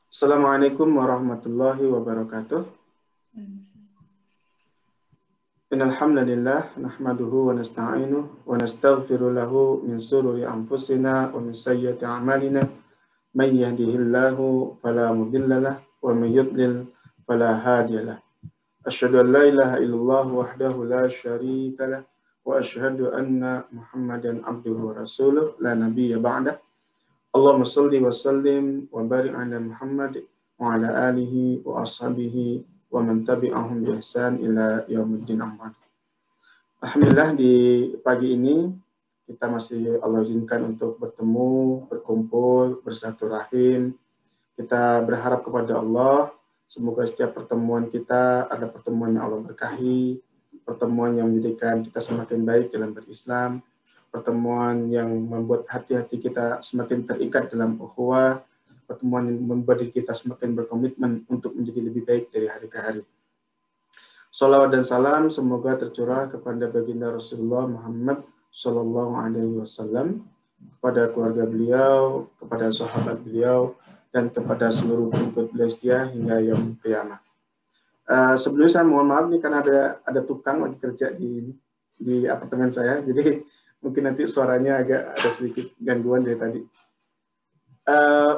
Assalamualaikum warahmatullahi wabarakatuh. Innal hamdalillah nahmaduhu wa nasta'inuhu wa nastaghfiru lahu min shururi anfusina wa min sayyiati a'malina. May yahdihillahu fala mudilla lahu wa may yudlil fala hadiya lahu. Asyhadu an la ilaha illallah wahdahu la syarika lahu wa asyhadu anna Muhammadan abduhu wa rasuluh la nabiyya ba'dah. Allahumma shalli wa sallim wa barik ala Muhammad wa ala alihi wa ashabihi wa man tabi'ahum bi ihsan ila yaumiddin amma. Alhamdulillah di pagi ini kita masih Allah izinkan untuk bertemu, berkumpul, bersilaturahim. Kita berharap kepada Allah semoga setiap pertemuan kita ada pertemuan yang Allah berkahi, pertemuan yang menjadikan kita semakin baik dalam berislam, pertemuan yang membuat hati-hati kita semakin terikat dalam ukhuwah, pertemuan yang membuat kita semakin berkomitmen untuk menjadi lebih baik dari hari ke hari. Salawat dan salam semoga tercurah kepada baginda Rasulullah Muhammad Sallallahu Alaihi Wasallam, kepada keluarga beliau, kepada sahabat beliau, dan kepada seluruh pengikut beliau setia hingga yaumul qiyamah. Sebelumnya saya mohon maaf nih karena ada tukang lagi kerja di apartemen saya, jadi mungkin nanti suaranya agak ada sedikit gangguan dari tadi.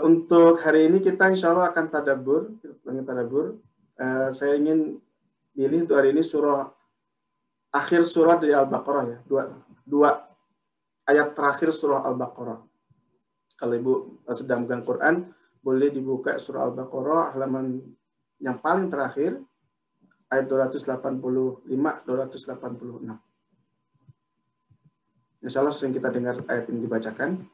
Untuk hari ini kita insya Allah akan tadabbur. Saya ingin pilih untuk hari ini akhir surah dari Al-Baqarah ya. Dua ayat terakhir surah Al-Baqarah. Kalau Ibu sedang megang Quran, boleh dibuka surah Al-Baqarah halaman yang paling terakhir, ayat 285-286. Insya Allah sering kita dengar ayat ini dibacakan.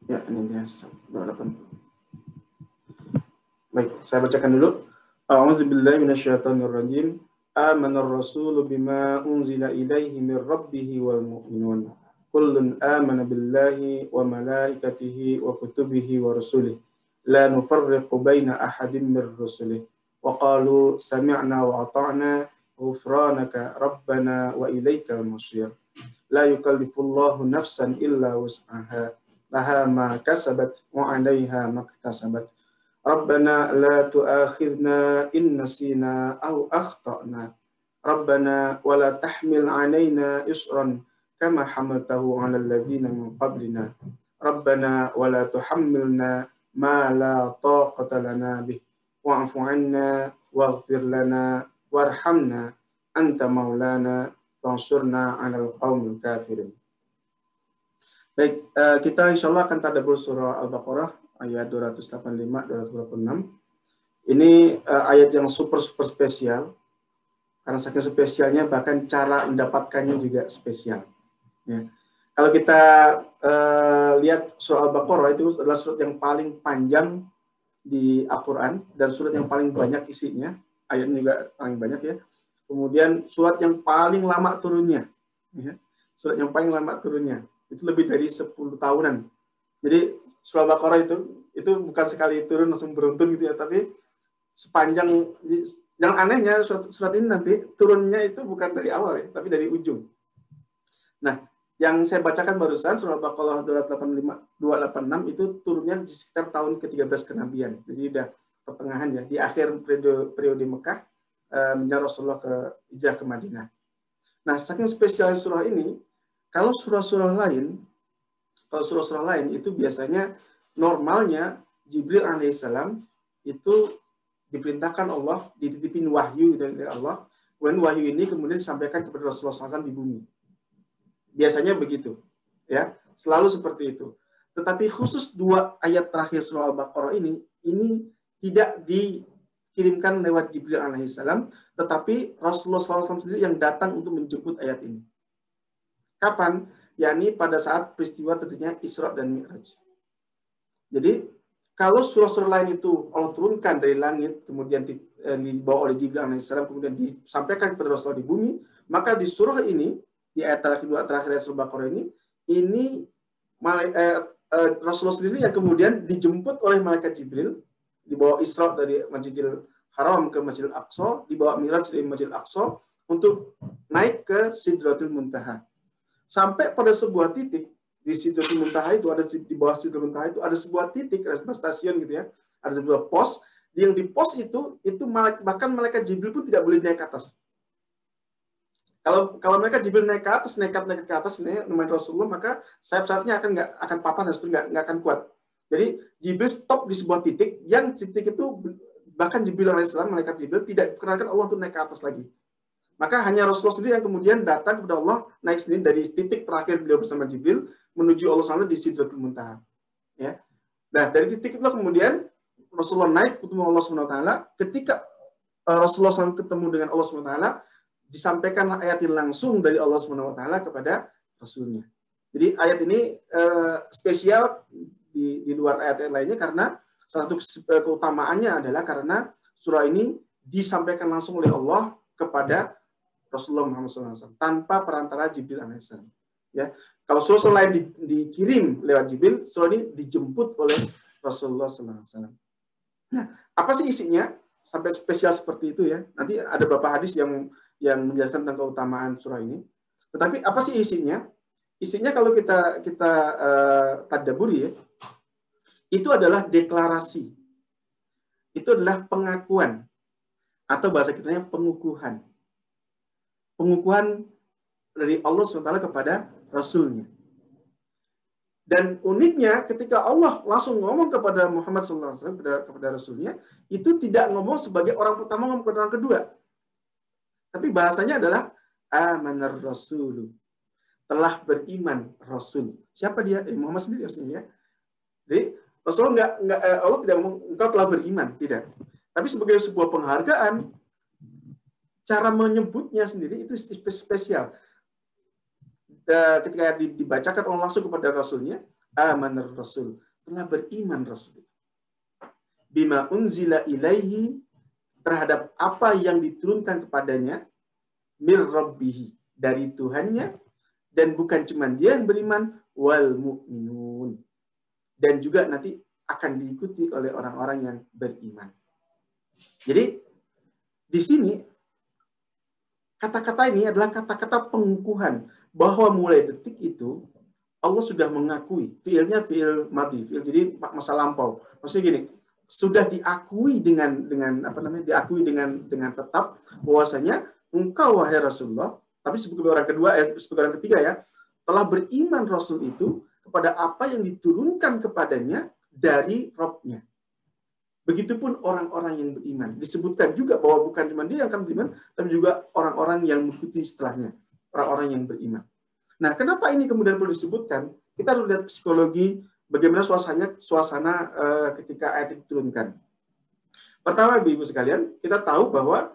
Ya, ini dia 280. Baik, saya bacakan dulu. A'udzubillahi minasyaitonirrajim. Amanar rasulu bima unzila ilaihi min rabbih wal mu'minun. Kullun amana billahi wa malaikatihi wa kutubihi wa rusulihi. La nufarriqu baina ahadin min rusulih wa qalu sami'na wa ata'na ghufranaka rabbana wa ilaikal masir. La yukallifullahu nafsan illa wus'aha laha ma kasabat wa 'alaiha maktasabat. Rabbana la tu'akhidna in nasina aw akhtana. Rabbana wa la tahmil 'alaina isran kama hamaltahu 'alal ladzina min qablina. Rabbana wa la tuhammilna ma la taqata lana bih wa'fu 'anna waghfir lana warhamna anta maulana fansurna 'alal qaumil kafirin. Baik, kita insyaallah akan tadabbur surah Al-Baqarah ayat 285-286. Ini ayat yang super spesial karena saking spesialnya bahkan cara mendapatkannya juga spesial ya. Kalau kita lihat surah Al-Baqarah itu adalah surat yang paling panjang di Al-Quran dan surat yang paling banyak isinya, ayatnya juga paling banyak ya. Kemudian surat yang paling lama turunnya, ya. Surat yang paling lama turunnya itu lebih dari 10 tahunan. Jadi surah Al-Baqarah itu bukan sekali turun langsung beruntun gitu ya, tapi sepanjang. Yang anehnya surat ini nanti turunnya itu bukan dari awal ya, tapi dari ujung. Nah, yang saya bacakan barusan surah Al-Baqarah 286 itu turunnya di sekitar tahun ke-13 kenabian. Jadi udah pertengahan ya, di akhir periode Mekah menjelang Rasulullah hijrah ke Madinah. Nah, saking spesial surah ini, kalau surah-surah lain itu biasanya normalnya Jibril alaihissalam itu diperintahkan Allah dititipin wahyu dari Allah. Kemudian wahyu ini kemudian disampaikan kepada Rasulullah SAW di bumi. Biasanya begitu, ya, selalu seperti itu. Tetapi khusus 2 ayat terakhir surah Al-Baqarah ini tidak dikirimkan lewat Jibril alaihissalam, tetapi Rasulullah SAW sendiri yang datang untuk menjemput ayat ini. Kapan? Yakni pada saat peristiwa terjadinya Isra dan Mi'raj. Jadi kalau surah-surah lain itu Allah turunkan dari langit, kemudian dibawa oleh Jibril alaihissalam, kemudian disampaikan kepada Rasulullah di bumi, maka di surah ini, di ayat terakhir ayat surah Baqarah ini Rasulullah sendiri yang kemudian dijemput oleh malaikat Jibril, dibawa Isra dari Masjidil Haram ke Masjidil Aqsa, dibawa Mi'raj dari Masjidil Aqsa, untuk naik ke Sidratul Muntaha. Sampai pada sebuah titik di Sidratul Muntaha itu ada di bawah Sidratul Muntaha itu ada sebuah titik, ada sebuah stasiun gitu ya, ada sebuah pos. Yang di pos itu bahkan malaikat Jibril pun tidak boleh naik ke atas. Kalau mereka Jibril naik ke atas, nekat ke atas ini namanya Rasulullah, maka sayap-sayapnya akan patah dan nggak akan kuat. Jadi Jibril stop di sebuah titik, yang titik itu bahkan Jibril alaihissalam, malaikat Jibril tidak diperkenankan Allah untuk naik ke atas lagi. Maka hanya Rasulullah sendiri yang kemudian datang kepada Allah, naik sendiri dari titik terakhir beliau bersama Jibril menuju Allah SWT di Sidratul Muntaha. Ya. Nah, dari titik itu kemudian Rasulullah naik ketemu Allah SWT. Ketika Rasulullah SAW ketemu dengan Allah SWT, disampaikanlah ayat ini langsung dari Allah SWT kepada Rasulnya. Jadi ayat ini spesial di luar ayat-ayat lainnya karena salah satu keutamaannya adalah karena surah ini disampaikan langsung oleh Allah kepada Rasulullah Muhammad SAW tanpa perantara Jibril alaihissalam. Ya, kalau surah lain dikirim lewat Jibril, surah ini dijemput oleh Rasulullah SAW. Nah, apa sih isinya sampai spesial seperti itu ya? Nanti ada beberapa hadis yang menjelaskan tentang keutamaan surah ini. Tetapi apa sih isinya? Isinya kalau kita tadabburi ya, itu adalah deklarasi. Itu adalah pengakuan atau bahasa kitanya pengukuhan. Pengukuhan dari Allah SWT kepada Rasulnya. Dan uniknya ketika Allah langsung ngomong kepada Muhammad SAW, kepada Rasulnya, itu tidak ngomong sebagai orang pertama, ngomong kepada orang kedua. Tapi bahasanya adalah amanar Rasulu. Telah beriman Rasul. Siapa dia? Muhammad sendiri harusnya ya. Jadi Rasulullah Allah tidak ngomong engkau telah beriman, tidak. Tapi sebagai sebuah penghargaan, cara menyebutnya sendiri itu spesial. Ketika dibacakan Allah langsung kepada Rasulnya, amanar Rasul, telah beriman Rasul itu. Bima unzila ilaihi, terhadap apa yang diturunkan kepadanya, mir rabbihi, dari Tuhannya, dan bukan cuma dia yang beriman, wal mu'minun, dan juga nanti akan diikuti oleh orang-orang yang beriman. Jadi di sini kata-kata ini adalah kata-kata pengukuhan bahwa mulai detik itu Allah sudah mengakui, fiilnya fiil mati, fiil jadi masa lampau. Maksudnya gini, sudah diakui diakui dengan tetap bahwasanya engkau wahai Rasulullah, tapi sebagai orang kedua, sebagai orang ketiga ya, telah beriman Rasul itu kepada apa yang diturunkan kepadanya dari Rabb-nya. Begitupun orang-orang yang beriman. Disebutkan juga bahwa bukan cuma dia yang akan beriman, tapi juga orang-orang yang mengikuti setelahnya. Orang-orang yang beriman. Nah, kenapa ini kemudian perlu disebutkan? Kita harus lihat psikologi bagaimana suasana ketika ayat itu diturunkan. Pertama, Ibu sekalian, kita tahu bahwa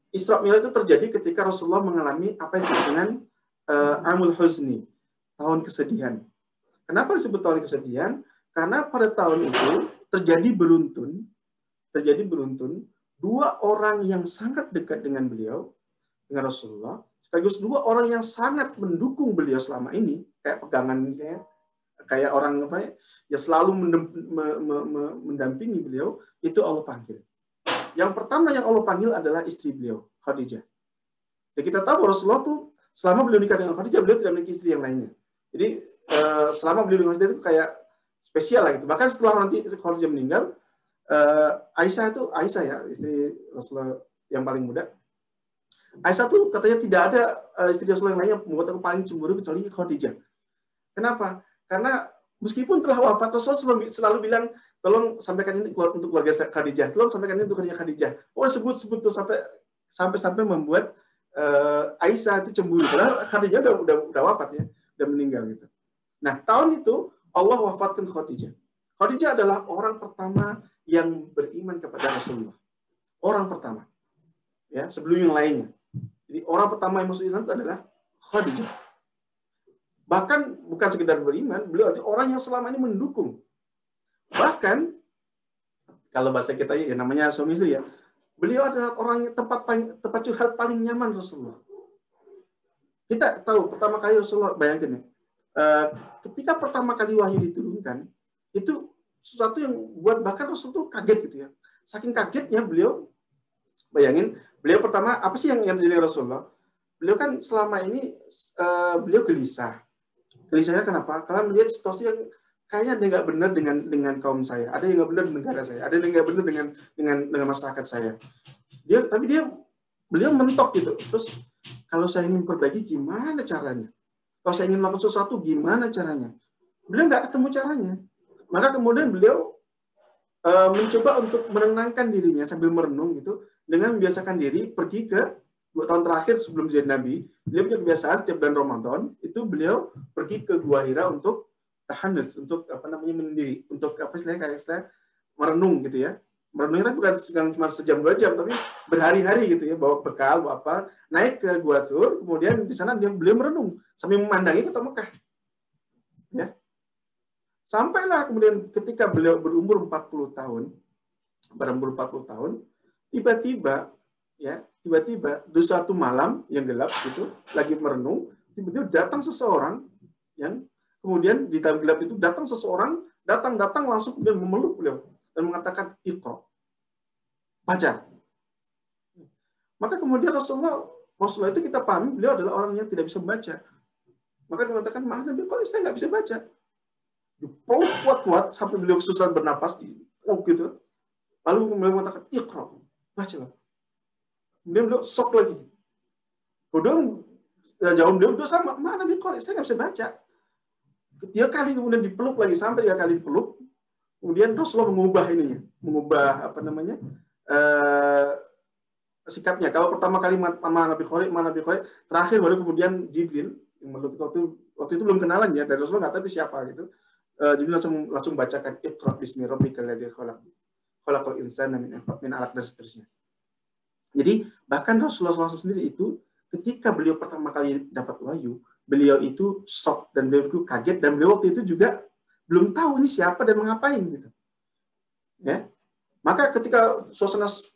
Isra Mi'raj itu terjadi ketika Rasulullah mengalami apa yang disebut dengan Amul Huzni, tahun kesedihan. Kenapa disebut tahun kesedihan? Karena pada tahun itu terjadi beruntun dua orang yang sangat dekat dengan beliau, dengan Rasulullah, sekaligus dua orang yang sangat mendukung beliau selama ini, kayak pegangan misalnya, kayak orang ya selalu mendampingi beliau, itu Allah panggil. Yang pertama yang Allah panggil adalah istri beliau, Khadijah. Jadi kita tahu Rasulullah tuh selama beliau nikah dengan Khadijah, beliau tidak memiliki istri yang lainnya. Jadi selama beliau dengan Khadijah itu kayak spesial lah gitu. Bahkan setelah nanti Khadijah meninggal, Aisyah ya, istri Rasulullah yang paling muda. Aisyah tuh katanya tidak ada istri Rasulullah yang lainnya membuat aku paling cemburu kecuali Khadijah. Kenapa? Karena meskipun telah wafat, Rasulullah selalu bilang, tolong sampaikan ini untuk keluarga Khadijah, tolong sampaikan ini untuk keluarga Khadijah. Oh, sebut tuh sampai membuat Aisyah itu cemburu. Karena Khadijah udah wafat ya, udah meninggal gitu. Nah, tahun itu Allah wafatkan Khadijah. Khadijah adalah orang pertama yang beriman kepada Rasulullah. Orang pertama. Ya, sebelum yang lainnya. Jadi orang pertama yang masuk Islam itu adalah Khadijah. Bahkan bukan sekedar beriman, beliau adalah orang yang selama ini mendukung. Bahkan kalau bahasa kita ya namanya suami istri ya, beliau adalah orang yang tempat curhat paling nyaman Rasulullah. Kita tahu pertama kali Rasulullah, bayangkan ya, ketika pertama kali wahyu diturunkan, itu sesuatu yang buat bahkan Rasul tuh kaget gitu ya. Saking kagetnya beliau, bayangin, Beliau pertama, apa sih yang terjadi Rasulullah? Beliau kan selama ini beliau gelisah. Gelisahnya kenapa? Karena melihat situasi yang kayaknya ada nggak benar dengan kaum saya, ada yang nggak benar dengan negara saya, ada yang nggak benar dengan masyarakat saya. Beliau mentok gitu. Terus kalau saya ingin perbaiki gimana caranya? Kalau saya ingin melakukan sesuatu gimana caranya? Beliau nggak ketemu caranya. Maka kemudian beliau mencoba untuk menenangkan dirinya sambil merenung gitu dengan membiasakan diri pergi ke 2 tahun terakhir sebelum jadi Nabi. Beliau punya kebiasaan setiap bulan Ramadan itu beliau pergi ke Gua Hira untuk tahanus, untuk menyendiri, untuk kayak merenung gitu ya. Merenungnya bukan cuma sejam 2 jam, tapi berhari-hari gitu ya, bawa bekal, bawa apa, naik ke Gua Thur, kemudian di sana beliau merenung sambil memandangi kota Mekah. Ya. Sampailah kemudian ketika beliau berumur 40 tahun, tiba-tiba di suatu malam yang gelap gitu, lagi merenung, tiba-tiba datang seseorang yang kemudian di dalam gelap itu datang langsung kemudian memeluk beliau dan mengatakan Iqra, baca. Maka kemudian Rasulullah itu kita pahami beliau adalah orang yang tidak bisa membaca. Maka dia mengatakan, maaf Nabi, kalau saya nggak bisa baca. Dipeluk kuat-kuat sampai beliau kesusahan bernapas gitu. Lalu beliau mengatakan, Iqra, bacalah. Kemudian beliau sok lagi. Kemudian jawab beliau sama, mana Nabi, kalau saya nggak bisa baca. 3 kali kemudian dipeluk lagi, sampai 3 kali dipeluk. Kemudian Rasulullah mengubah sikapnya. Kalau pertama kali mana Nabi Khori, terakhir baru kemudian Jibril yang meluk. Waktu itu belum kenalan ya, dari Rasulullah nggak tahu siapa gitu. Jibril langsung bacakan Iqra bismi rabbikal ladzi khalaq, khalaqal insana min 'alaq dan seterusnya. Jadi bahkan Rasulullah SAW sendiri itu ketika beliau pertama kali dapat wahyu, beliau itu shock dan beliau itu kaget dan beliau waktu itu juga belum tahu ini siapa dan mengapain gitu. Ya. Maka ketika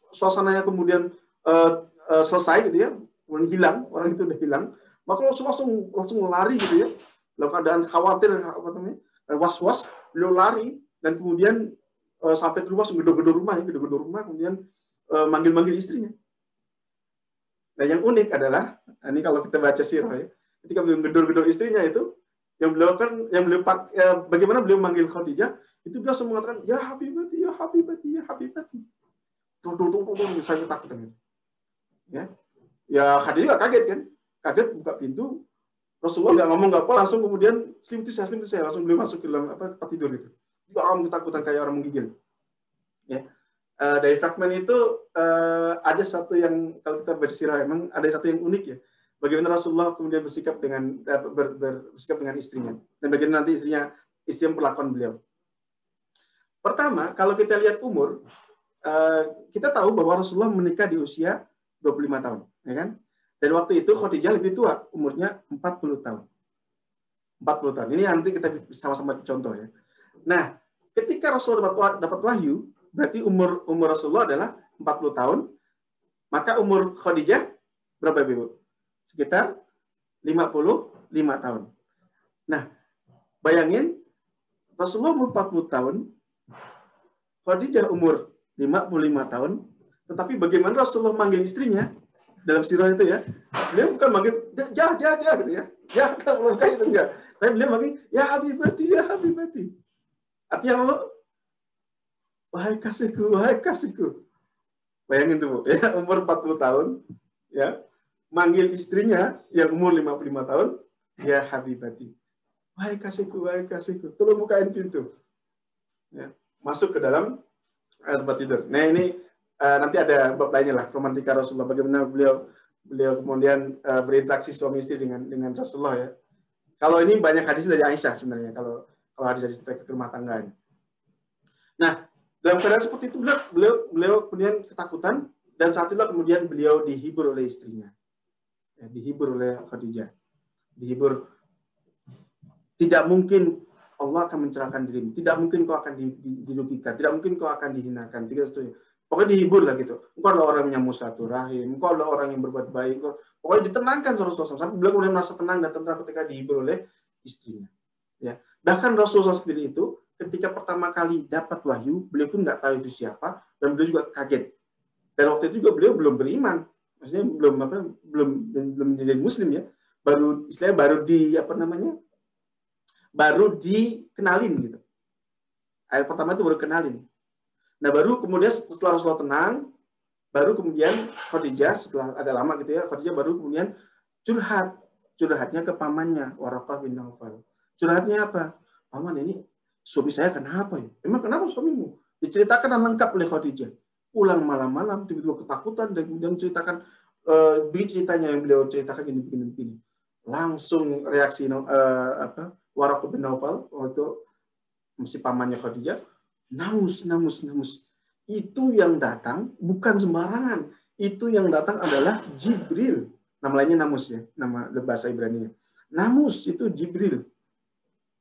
suasananya kemudian selesai gitu ya, hilang, orang itu udah hilang, maka langsung lari gitu ya. Dalam keadaan khawatir was-was, beliau lari dan kemudian sampai di rumah gedor-gedor rumah, kemudian manggil-manggil istrinya. Nah, yang unik adalah ini kalau kita baca sirah ya, ketika beliau gedor-gedor istrinya itu, bagaimana beliau manggil Khadijah, itu beliau langsung mengatakan, ya habibati, ya habibati, ya habibati. Tunggu, saya takut gitu. Ya Khadijah kaget kan, buka pintu. Rasulullah nggak ngomong nggak apa, langsung kemudian selimut saya, langsung beliau masuk ke dalam tempat tidur itu. Juga orang ketakutan kayak orang menggigil. Ya. Dari fragmen itu ada satu yang kalau kita baca sirah memang ada satu yang unik ya. Bagaimana Rasulullah kemudian bersikap dengan istrinya dan bagaimana nanti istri perlakuan beliau. Pertama, kalau kita lihat umur, kita tahu bahwa Rasulullah menikah di usia 25 tahun, ya kan? Dan waktu itu Khadijah lebih tua, umurnya 40 tahun. 40 tahun. Ini nanti kita sama-sama contoh ya. Nah, ketika Rasulullah dapat wahyu, berarti umur Rasulullah adalah 40 tahun, maka umur Khadijah berapa Ibu? Sekitar 55 tahun. Nah, bayangin Rasulullah umur 40 tahun, Khadijah umur 55 tahun, tetapi bagaimana Rasulullah manggil istrinya dalam sirah itu ya, beliau bukan manggil jah gitu ya, ya kalau kayak itu enggak, tapi beliau manggil ya habibati. Artinya apa? Wahai kasihku. Bayangin tuh, ya, umur 40 tahun, ya, manggil istrinya yang umur 55 tahun, ya habibati. Wahai kasihku, tolong bukain pintu. Ya, masuk ke dalam tempat tidur. Nah, ini nanti ada bab lainnya lah, romantika Rasulullah, bagaimana beliau kemudian berinteraksi suami istri dengan Rasulullah ya. Kalau ini banyak hadis dari Aisyah sebenarnya, kalau hadis terkait rumah tangga ini. Nah, dalam keadaan seperti itu beliau kemudian ketakutan dan saat itulah kemudian beliau dihibur oleh istrinya. Ya, dihibur oleh Khadijah. Dihibur, tidak mungkin Allah akan mencerahkan dirimu, tidak mungkin kau akan dirugikan, tidak mungkin kau akan dihinakan, tidak setuju. Pokoknya dihibur lah gitu. Engkau adalah orang yang musatur rahim, engkau adalah orang yang berbuat baik. Pokoknya ditenangkan Rasulullah. Sampai beliau kemudian merasa tenang dan tentram ketika dihibur oleh istrinya. Ya. Bahkan Rasulullah sendiri itu ketika pertama kali dapat wahyu, beliau pun nggak tahu itu siapa dan beliau juga kaget. Dan waktu itu juga beliau belum beriman. Maksudnya belum jadi muslim ya. Baru istilahnya baru dikenalin gitu. Ayat pertama itu baru kenalin. Nah, baru kemudian setelah Rasulullah tenang, baru kemudian Khadijah setelah ada lama gitu ya, Khadijah baru kemudian curhatnya ke pamannya Waraqah bin Naufal. Curhatnya apa? Paman, ini suami saya kenapa ya? Emang kenapa suamimu? Diceritakan lengkap oleh Khadijah. Pulang malam-malam tiba-tiba ketakutan dan kemudian menceritakan ceritanya yang beliau ceritakan gini. Langsung reaksi Waraqah bin Naufal waktu si pamannya Khadijah, namus. Itu yang datang bukan sembarangan. Itu yang datang adalah Jibril. Namanya namus ya, nama bahasa Ibrani. Namus itu Jibril.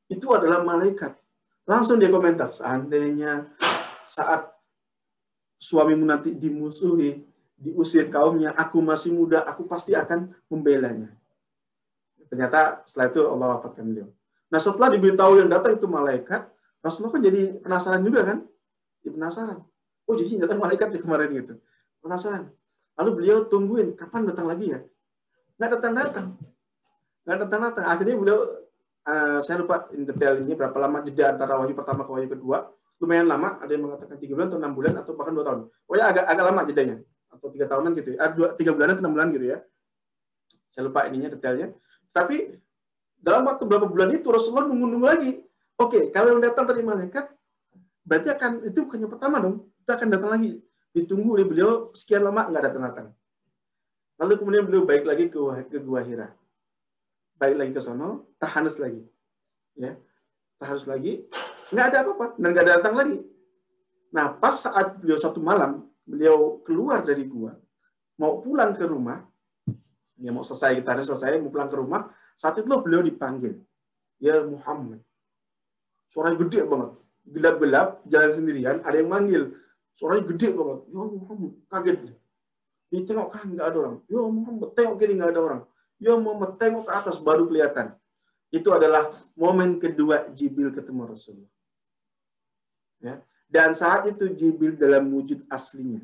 Itu adalah malaikat. Langsung dia komentar, seandainya saat suamimu nanti dimusuhi, diusir kaumnya, aku masih muda, aku pasti akan membelanya. Ternyata setelah itu Allah wafatkan beliau. Nah, setelah diberitahu yang datang itu malaikat, Rasulullah kan jadi penasaran juga kan? Jadi penasaran. Oh, jadi datang malaikat ya kemarin gitu. Penasaran. Lalu beliau tungguin, kapan datang lagi ya? Nggak datang-datang. Akhirnya beliau, saya lupa detail ini, berapa lama jeda antara wahyu pertama ke wahyu kedua. Lumayan lama, ada yang mengatakan 3 bulan atau 6 bulan, atau bahkan 2 tahun. Pokoknya agak lama jedanya. Atau 3 tahunan gitu ya. 3 bulan atau 6 bulan gitu ya. Saya lupa ininya detailnya. Tapi dalam waktu berapa bulan itu Rasulullah nunggu lagi. Oke, kalau yang datang dari malaikat, berarti itu bukan yang pertama dong. Itu akan datang lagi. Ditunggu oleh beliau sekian lama nggak datang. Lalu kemudian beliau balik lagi ke Gua Hira. Balik lagi ke sono, tahanus lagi. Ya, tahanus lagi. Nggak ada apa-apa dan nggak datang lagi. Nah, pas saat beliau satu malam, beliau keluar dari gua, mau pulang ke rumah, ya mau selesai, mau pulang ke rumah, saat itu beliau dipanggil. Ya Muhammad. Suaranya gede banget. Gelap-gelap, jalan sendirian, ada yang manggil. Suaranya gede banget. Ya Muhammad, kaget. Dia tengok kan nggak ada orang. Ya Muhammad, tengok kiri nggak ada orang. Ya Muhammad, tengok ke atas, baru kelihatan. Itu adalah momen kedua Jibril ketemu Rasulullah. Ya. Dan saat itu Jibril dalam wujud aslinya.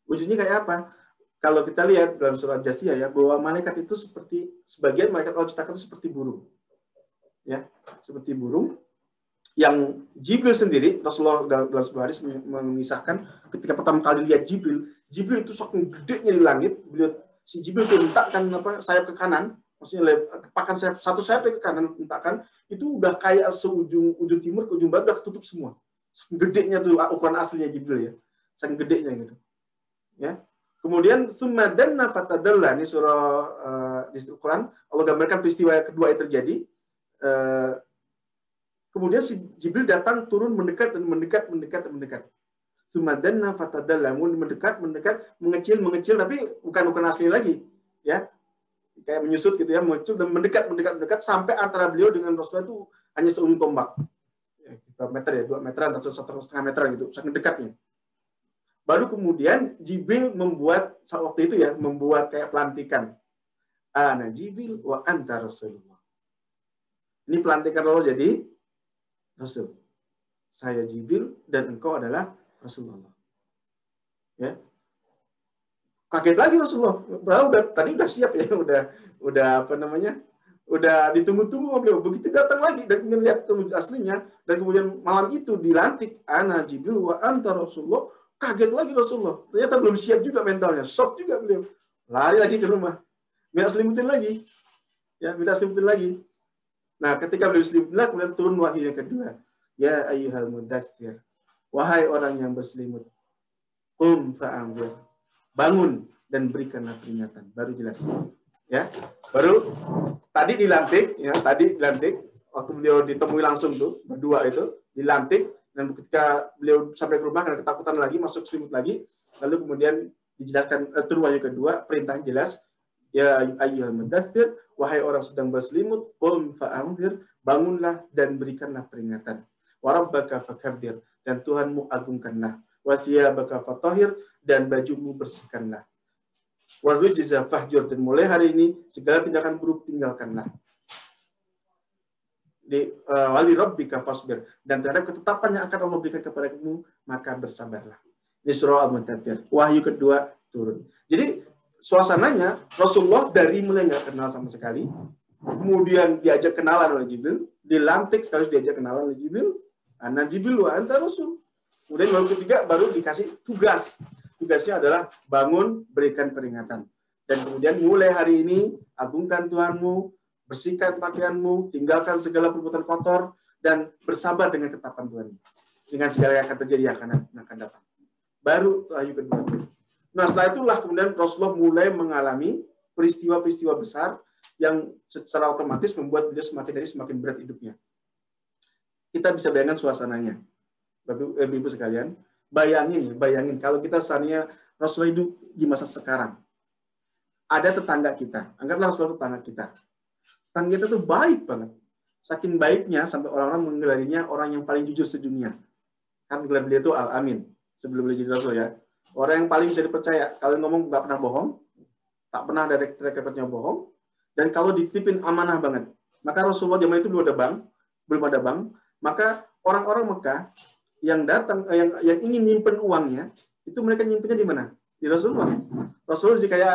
Wujudnya kayak apa? Kalau kita lihat dalam surat Jasiyah ya, bahwa malaikat itu sebagian malaikat Allah ciptakan itu seperti burung. Ya, seperti burung. Yang Jibril sendiri, Rasulullah dalam sebuah hadis mengisahkan ketika pertama kali lihat Jibril itu saking gedenya di langit, si Jibril itu hentakkan sayap ke kanan, maksudnya pakan sayap, satu sayap ke kanan hentakkan, itu udah kayak ujung timur ke ujung barat udah ketutup semua. Saking gedenya tuh ukuran aslinya Jibril ya. Saking gedenya gitu. Ya. Kemudian tsumma danna fatadalla, ini surah di Al-Qur'an Allah gambarkan peristiwa yang kedua yang terjadi. Kemudian si Jibril datang, turun, mendekat. Tsumma danna fatadalla, mendekat, mengecil, tapi bukan asli lagi, ya. Kayak menyusut gitu ya, muncul dan mendekat sampai antara beliau dengan Rasulullah itu hanya seujung tombak. Ya, berapa meter ya? 2 meteran atau 1,5 meter gitu, saking dekatnya. Baru kemudian Jibril membuat kayak pelantikan. Ana Jibril wa anta Rasulullah. Ini pelantikan Allah jadi Rasul. Saya Jibril dan engkau adalah Rasulullah. Ya. Kaget lagi Rasulullah. Tadi udah siap ya, udah ditunggu-tunggu sama beliau. Begitu datang lagi dan melihat aslinya, dan kemudian malam itu dilantik ana Jibril wa anta Rasulullah. Kaget lagi Rasulullah. Ternyata belum siap juga mentalnya. Shock juga beliau. Lari lagi ke rumah. Minta selimutin lagi. Nah, ketika beliau selimutin lagi, kemudian turun wahyu yang kedua. Ya ayyuhal mudaththir. Wahai orang yang berselimut. Qum fa'anzir. Bangun dan berikanlah peringatan. Baru jelas. Ya. Baru tadi dilantik. Waktu beliau ditemui langsung tuh, berdua itu. Dilantik. Dan ketika beliau sampai ke rumah karena ketakutan lagi, masuk selimut lagi, lalu kemudian dijelaskan turun wahyu kedua, perintahnya jelas, ya ayyuhal mudaththir, wahai orang sedang berselimut, qum fa'anzir, bangunlah dan berikanlah peringatan. Wa rabbaka fakabbir, dan Tuhanmu agungkanlah. Wa thiyabaka fatahhir, dan bajumu bersihkanlah. Wa rujza fahjur, dan mulai hari ini segala tindakan buruk tinggalkanlah. Wali rabbika fasbir, dan terhadap ketetapan yang akan Allah berikan kepadamu maka bersabarlah. Ini surah Al-Mudaththir. Wahyu kedua turun. Jadi suasananya Rasulullah dari mulai nggak kenal sama sekali, kemudian diajak kenalan oleh Jibril, dilantik sekali diajak kenalan oleh Jibril, ana Jibril wa anta Rasul. Kemudian baru ketiga baru dikasih tugas. Tugasnya adalah bangun, berikan peringatan. Dan kemudian mulai hari ini agungkan Tuhanmu, bersihkan pakaianmu, tinggalkan segala perbuatan kotor, dan bersabar dengan ketetapan Tuhan. Dengan segala yang akan terjadi akan datang. Baru wahyu kedua. Nah setelah itulah kemudian Rasulullah mulai mengalami peristiwa-peristiwa besar yang secara otomatis membuat beliau semakin hari semakin berat hidupnya. Kita bisa bayangkan suasananya. Ibu sekalian, bayangin kalau kita seandainya Rasulullah hidup di masa sekarang. Ada tetangga kita, anggaplah Rasulullah tetangga kita. Tetangga kita tuh baik banget. Saking baiknya sampai orang-orang menggelarinya orang yang paling jujur sedunia. Kan gelar beliau itu Al-Amin sebelum beliau jadi Rasul ya. Orang yang paling bisa dipercaya. Kalau ngomong nggak pernah bohong, tak pernah ada track recordnya bohong, dan kalau dititipin amanah banget. Maka Rasulullah zaman itu belum ada bank, maka orang-orang Mekah yang datang, yang ingin nyimpen uangnya, itu mereka nyimpennya di mana? Di Rasulullah. Rasulullah jadi kayak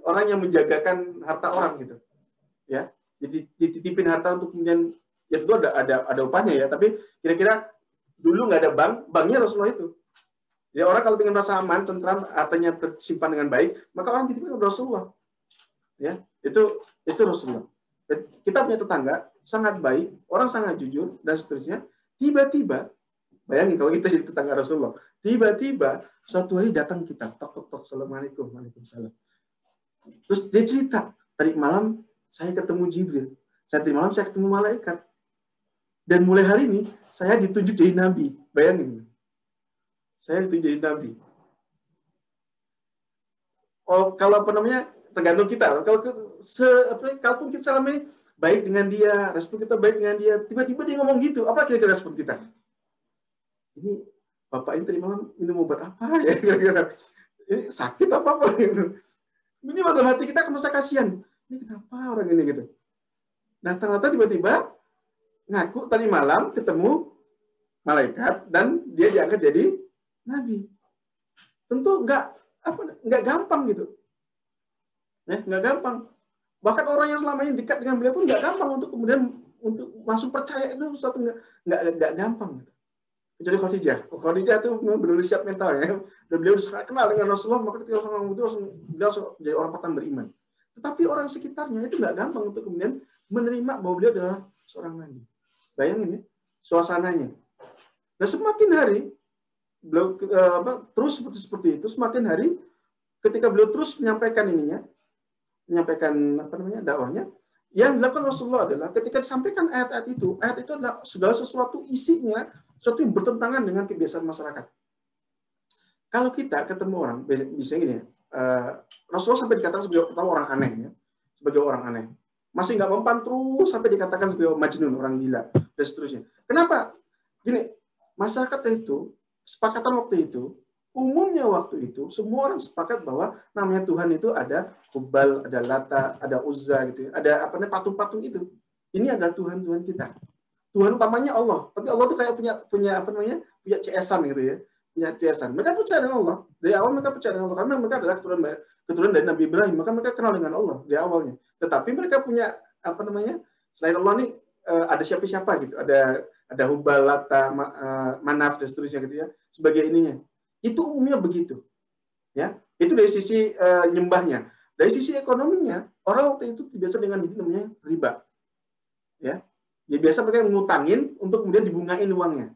orang yang menjagakan harta orang gitu, ya. Jadi dititipin harta untuk kemudian ya itu ada upahnya ya. Tapi kira-kira dulu nggak ada banknya Rasulullah itu. Ya orang kalau ingin merasa aman, tentram, hartanya tersimpan dengan baik, maka orang titipin ke Rasulullah. Ya, itu Rasulullah. Dan kita punya tetangga sangat baik, orang sangat jujur dan seterusnya. Tiba-tiba, bayangin kalau kita jadi tetangga Rasulullah, tiba-tiba suatu hari datang kita, tok, assalamualaikum, waalaikumsalam. Terus dia cerita, tadi malam saya ketemu Jibril, tadi malam saya ketemu malaikat, dan mulai hari ini saya ditunjuk jadi nabi. Bayangin, saya ditunjuk jadi nabi. Oh, kalau tergantung kita. Kalaupun kita selama ini baik dengan dia, respon kita baik dengan dia, tiba-tiba dia ngomong gitu, apa kira-kira respon kita? Ini bapak ini tadi malam minum obat apa ya? Kira-kira ini sakit apa gitu? Ini dalam hati kita akan merasa kasihan. Ini kenapa orang ini gitu? Nah ternyata tiba-tiba ngaku tadi malam ketemu malaikat dan dia diangkat jadi nabi. Tentu nggak gampang gitu. Nggak gampang. Bahkan orang yang selama ini dekat dengan beliau pun nggak gampang untuk kemudian untuk langsung percaya itu sesuatu nggak gampang. Gitu. Kecuali Khadijah itu benar-benar siap mentalnya. Dan beliau sudah kenal dengan Rasulullah, maka ketika Rasulullah itu langsung jadi orang pertama beriman. Tetapi orang sekitarnya itu nggak gampang untuk kemudian menerima bahwa beliau adalah seorang nabi. Bayangin ya, suasananya. Dan semakin hari beliau terus seperti itu, semakin hari ketika beliau terus menyampaikan dakwahnya, yang dilakukan Rasulullah adalah ketika disampaikan ayat itu adalah segala sesuatu isinya sesuatu yang bertentangan dengan kebiasaan masyarakat. Kalau kita ketemu orang, misalnya gini, Rasulullah sampai dikatakan sebagai orang aneh, ya, sebagai orang aneh, masih nggak mempan terus sampai dikatakan sebagai majnun, orang gila, dan seterusnya. Kenapa? Gini, masyarakat itu sepakatan waktu itu, umumnya waktu itu semua orang sepakat bahwa namanya Tuhan itu ada Hubal, ada Lata, ada Uzza gitu, ada patung-patung itu. Ini adalah Tuhan kita. Tuhan utamanya Allah, tapi Allah tuh kayak punya CS-an gitu ya. Punya CS-an. Mereka percaya dengan Allah. Dari awal mereka percaya dengan Allah karena mereka adalah keturunan dari Nabi Ibrahim, maka mereka kenal dengan Allah dari awalnya. Tetapi mereka punya selain Allah nih ada siapa-siapa gitu. Ada Hubal, Lata, Manaf dan seterusnya gitu ya. Sebagai ininya. Itu umumnya begitu. Ya. Itu dari sisi nyembahnya. Dari sisi ekonominya, orang waktu itu biasa dengan itu namanya riba. Ya. Ya biasa mereka ngutangin untuk kemudian dibungain uangnya.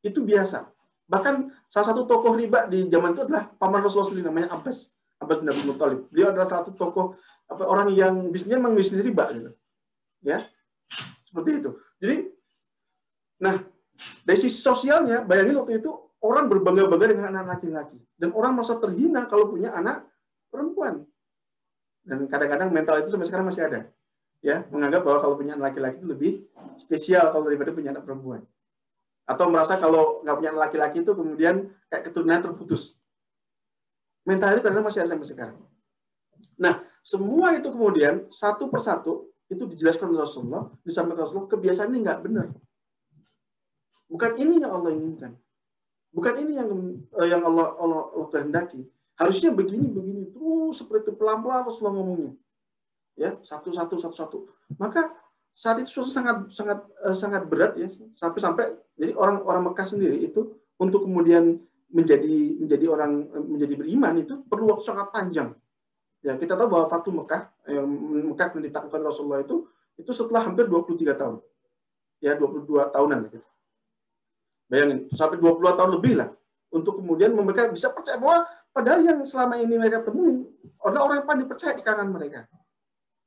Itu biasa. Bahkan salah satu tokoh riba di zaman itu adalah paman Rasulullah sendiri namanya Abbas bin Abdul Muthalib. Beliau adalah salah satu tokoh orang yang bisnisnya memang bisnis riba gitu. Ya. Seperti itu. Jadi dari sisi sosialnya, bayangin waktu itu orang berbangga-bangga dengan anak laki-laki dan orang merasa terhina kalau punya anak perempuan. Dan kadang-kadang mental itu sampai sekarang masih ada. Ya, menganggap bahwa kalau punya anak laki-laki itu lebih spesial kalau daripada punya anak perempuan. Atau merasa kalau nggak punya anak laki-laki itu kemudian kayak keturunan terputus. Mental itu kadang-kadang masih ada sampai sekarang. Nah, semua itu kemudian satu persatu itu dijelaskan oleh Rasulullah, disampaikan Rasulullah, kebiasaan ini nggak benar. Bukan ini yang Allah inginkan. Bukan ini yang Allah kehendaki. Harusnya begini terus seperti itu, pelan-pelan Rasulullah ngomongnya. Ya, satu. Maka saat itu sangat berat ya, sampai jadi orang Mekah sendiri itu untuk kemudian menjadi beriman itu perlu waktu sangat panjang. Ya, kita tahu bahwa Fatu Mekah yang ditaklukkan Rasulullah itu setelah hampir 23 tahun. Ya, 22 tahunan gitu. Bayangin, sampai 20 tahun lebih lah untuk kemudian mereka bisa percaya bahwa padahal yang selama ini mereka temuin adalah orang yang paling dipercaya di kalangan mereka.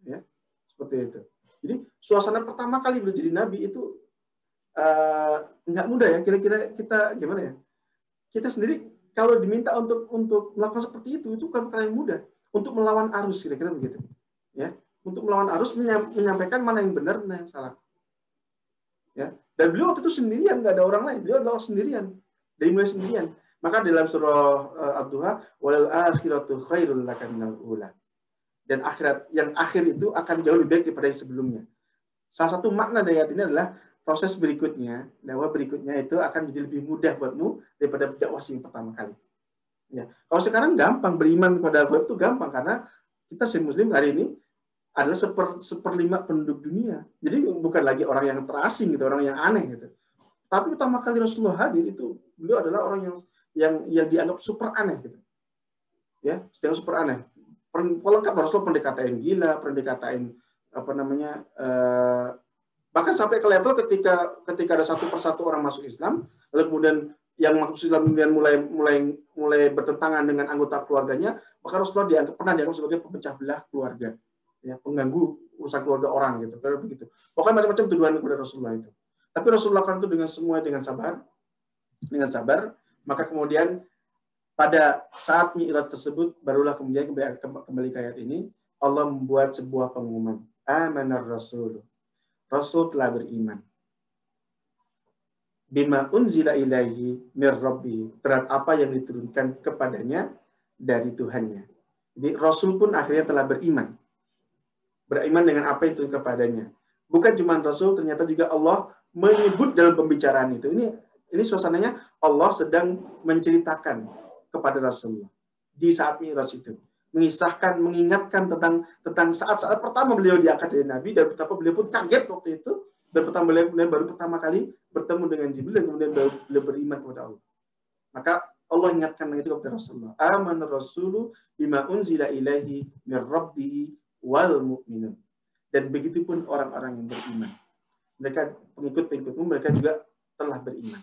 Ya, seperti itu. Jadi suasana pertama kali beliau jadi nabi itu nggak mudah ya. Kira-kira kita gimana ya? Kita sendiri kalau diminta untuk melakukan seperti itu kan perkara yang mudah. Untuk melawan arus, kira-kira begitu. Ya, untuk melawan arus menyampaikan mana yang benar, mana yang salah. Ya, dan beliau waktu itu sendirian, nggak ada orang lain. Beliau adalah sendirian, dari mulai sendirian. Maka dalam surah Ad-Duha, walal akhiratu khairul laka minal ula. Dan yang akhir itu akan jauh lebih baik daripada yang sebelumnya. Salah satu makna dari ayat ini adalah proses berikutnya, dakwah berikutnya itu akan jadi lebih mudah buatmu daripada dakwah yang pertama kali. Ya, kalau sekarang gampang beriman kepada Allah itu gampang karena kita Muslim hari ini adalah seperlima penduduk dunia. Jadi bukan lagi orang yang terasing gitu, orang yang aneh gitu. Tapi pertama kali Rasulullah hadir itu beliau adalah orang yang dianggap super aneh gitu. Ya, sedang super aneh. Lengkap Rasulullah pernah dikatain gila, pernah dikatain bahkan sampai ke level ketika ada satu persatu orang masuk Islam, lalu kemudian yang masuk Islam kemudian mulai bertentangan dengan anggota keluarganya, maka Rasulullah pernah dianggap sebagai pemecah belah keluarga. Ya, pengganggu urusan keluarga orang gitu, kayak begitu. Pokoknya macam-macam tuduhan kepada Rasulullah itu. Tapi Rasulullah kan itu dengan sabar, maka kemudian pada saat Mi'raj tersebut barulah kemudian kembali ke ayat ini Allah membuat sebuah pengumuman, amanar rasul. Rasul telah beriman. Bima unzila ilaihi mir rabbihi, terhadap apa yang diturunkan kepadanya dari Tuhannya. Jadi Rasul pun akhirnya telah beriman dengan apa yang itu kepadanya. Bukan cuma Rasul, ternyata juga Allah menyebut dalam pembicaraan itu. Ini suasananya Allah sedang menceritakan kepada Rasulullah di saat Mi'raj itu. Mengingatkan tentang saat-saat pertama beliau diangkat jadi Nabi, dan betapa beliau pun kaget waktu itu, dan beliau baru pertama kali bertemu dengan Jibril, dan kemudian beliau beriman kepada Allah. Maka Allah ingatkan itu kepada Rasulullah. Aman rasulu bima unzila ilaihi mir rabbihi wal mu'minun. Dan begitu pun orang-orang yang beriman. Mereka pengikut-pengikutmu, mereka juga telah beriman.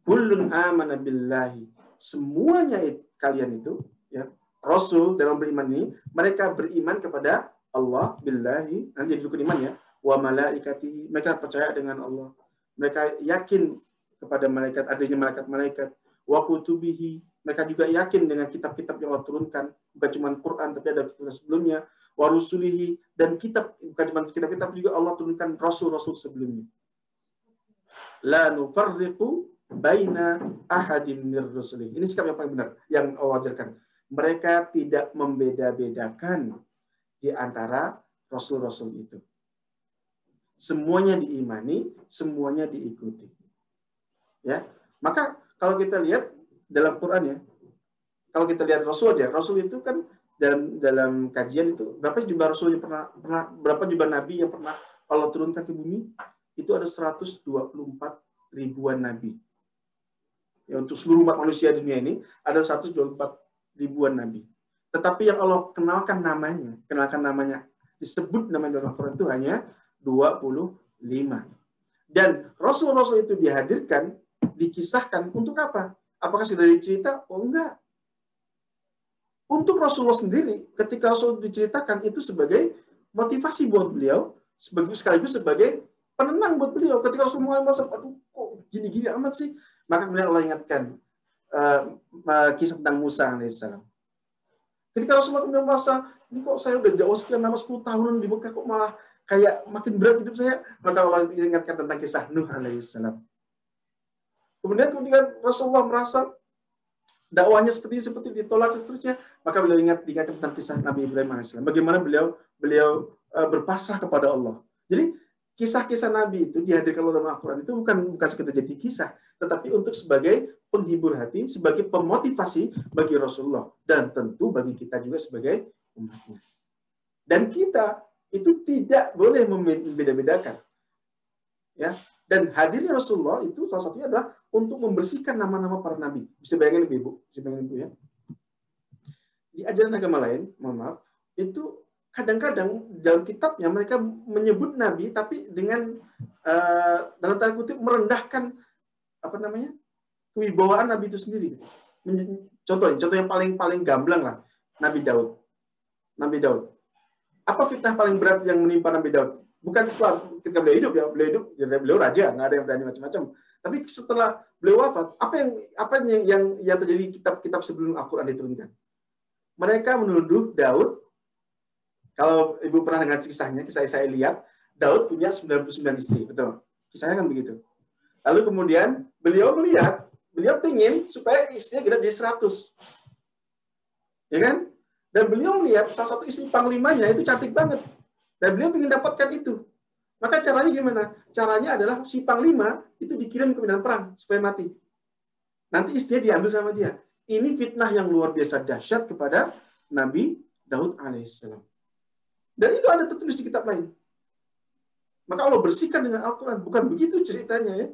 Kullun amana billahi. Semuanya kalian itu, ya, Rasul dalam beriman ini, mereka beriman kepada Allah, billahi, nanti jadi rukun iman ya, wa malaikatihi, mereka percaya dengan Allah. Mereka yakin kepada malaikat, adanya malaikat-malaikat, wa kutubihi, mereka juga yakin dengan kitab-kitab yang Allah turunkan, bukan cuma Quran, tapi ada kitab sebelumnya, wa rusulihi, dan bukan cuma kitab-kitab, juga Allah turunkan rasul-rasul sebelumnya. La nufarriqu baina ahadin mir rusulihi. Ini sikap yang paling benar, yang Allah ajarkan. Mereka tidak membeda-bedakan di antara rasul-rasul itu. Semuanya diimani, semuanya diikuti. Ya, maka kalau kita lihat dalam Quran ya, kalau kita lihat Rasul aja, Rasul itu kan dalam kajian itu berapa jumlah Rasul yang pernah berapa jumlah Nabi yang pernah Allah turunkan ke bumi? Itu ada 124 ribuan Nabi. Ya, untuk seluruh umat manusia dunia ini ada 124 ribuan Nabi. Tetapi yang Allah kenalkan namanya, disebut namanya dalam Al-Quran itu hanya 25. Dan Rasul-Rasul itu dihadirkan, dikisahkan untuk apa? Apakah sudah dicerita? Oh enggak. Untuk Rasulullah sendiri, ketika Rasul diceritakan itu sebagai motivasi buat beliau, sekaligus sebagai penenang buat beliau. Ketika Rasulullah merasa, aduh kok gini-gini amat sih? Maka kemudian Allah ingatkan kisah tentang Musa alaihissalam. Ketika Rasulullah kemudian merasa, ini kok saya udah jauh sekian lama 10 tahunan di Mekah, kok malah kayak makin berat hidup saya. Maka Allah ingatkan tentang kisah Nuh alaihissalam. Kemudian Rasulullah merasa dakwahnya seperti ditolak dan seterusnya, maka beliau diingatkan tentang kisah Nabi Ibrahim alaihissalam. Bagaimana beliau berpasrah kepada Allah. Jadi kisah-kisah Nabi itu dihadirkan dalam Al-Quran itu bukan sekedar jadi kisah, tetapi untuk sebagai penghibur hati, sebagai pemotivasi bagi Rasulullah, dan tentu bagi kita juga sebagai umatnya. Dan kita itu tidak boleh membeda-bedakan. Ya, dan hadirnya Rasulullah itu salah satunya adalah untuk membersihkan nama-nama para nabi. Bisa bayangin Ibu, bisa bayangin Ibu ya. Di ajaran agama lain, mohon maaf, itu kadang-kadang dalam kitabnya mereka menyebut nabi tapi dengan dalam tanda kutip merendahkan apa namanya? Kewibawaan nabi itu sendiri. Contoh yang paling gamblang lah, Nabi Daud. Nabi Daud. Apa fitnah paling berat yang menimpa Nabi Daud? Bukan setelah ketika beliau hidup ya, beliau raja, nggak ada yang berani macam-macam. Tapi setelah beliau wafat, apa yang terjadi kitab-kitab sebelum Al-Quran diturunkan? Mereka menuduh Daud, kalau Ibu pernah dengar kisah saya lihat, Daud punya 99 istri, betul. Kisahnya kan begitu. Lalu kemudian beliau ingin supaya istrinya genap jadi 100. Ya kan? Dan beliau melihat salah satu istri panglimanya itu cantik banget. Dan beliau ingin dapatkan itu. Maka caranya gimana? Caranya adalah si panglima itu dikirim ke medan perang supaya mati. Nanti istrinya diambil sama dia. Ini fitnah yang luar biasa dahsyat kepada Nabi Daud alaihissalam. Dan itu ada tertulis di kitab lain. Maka Allah bersihkan dengan Al-Quran. Bukan begitu ceritanya ya.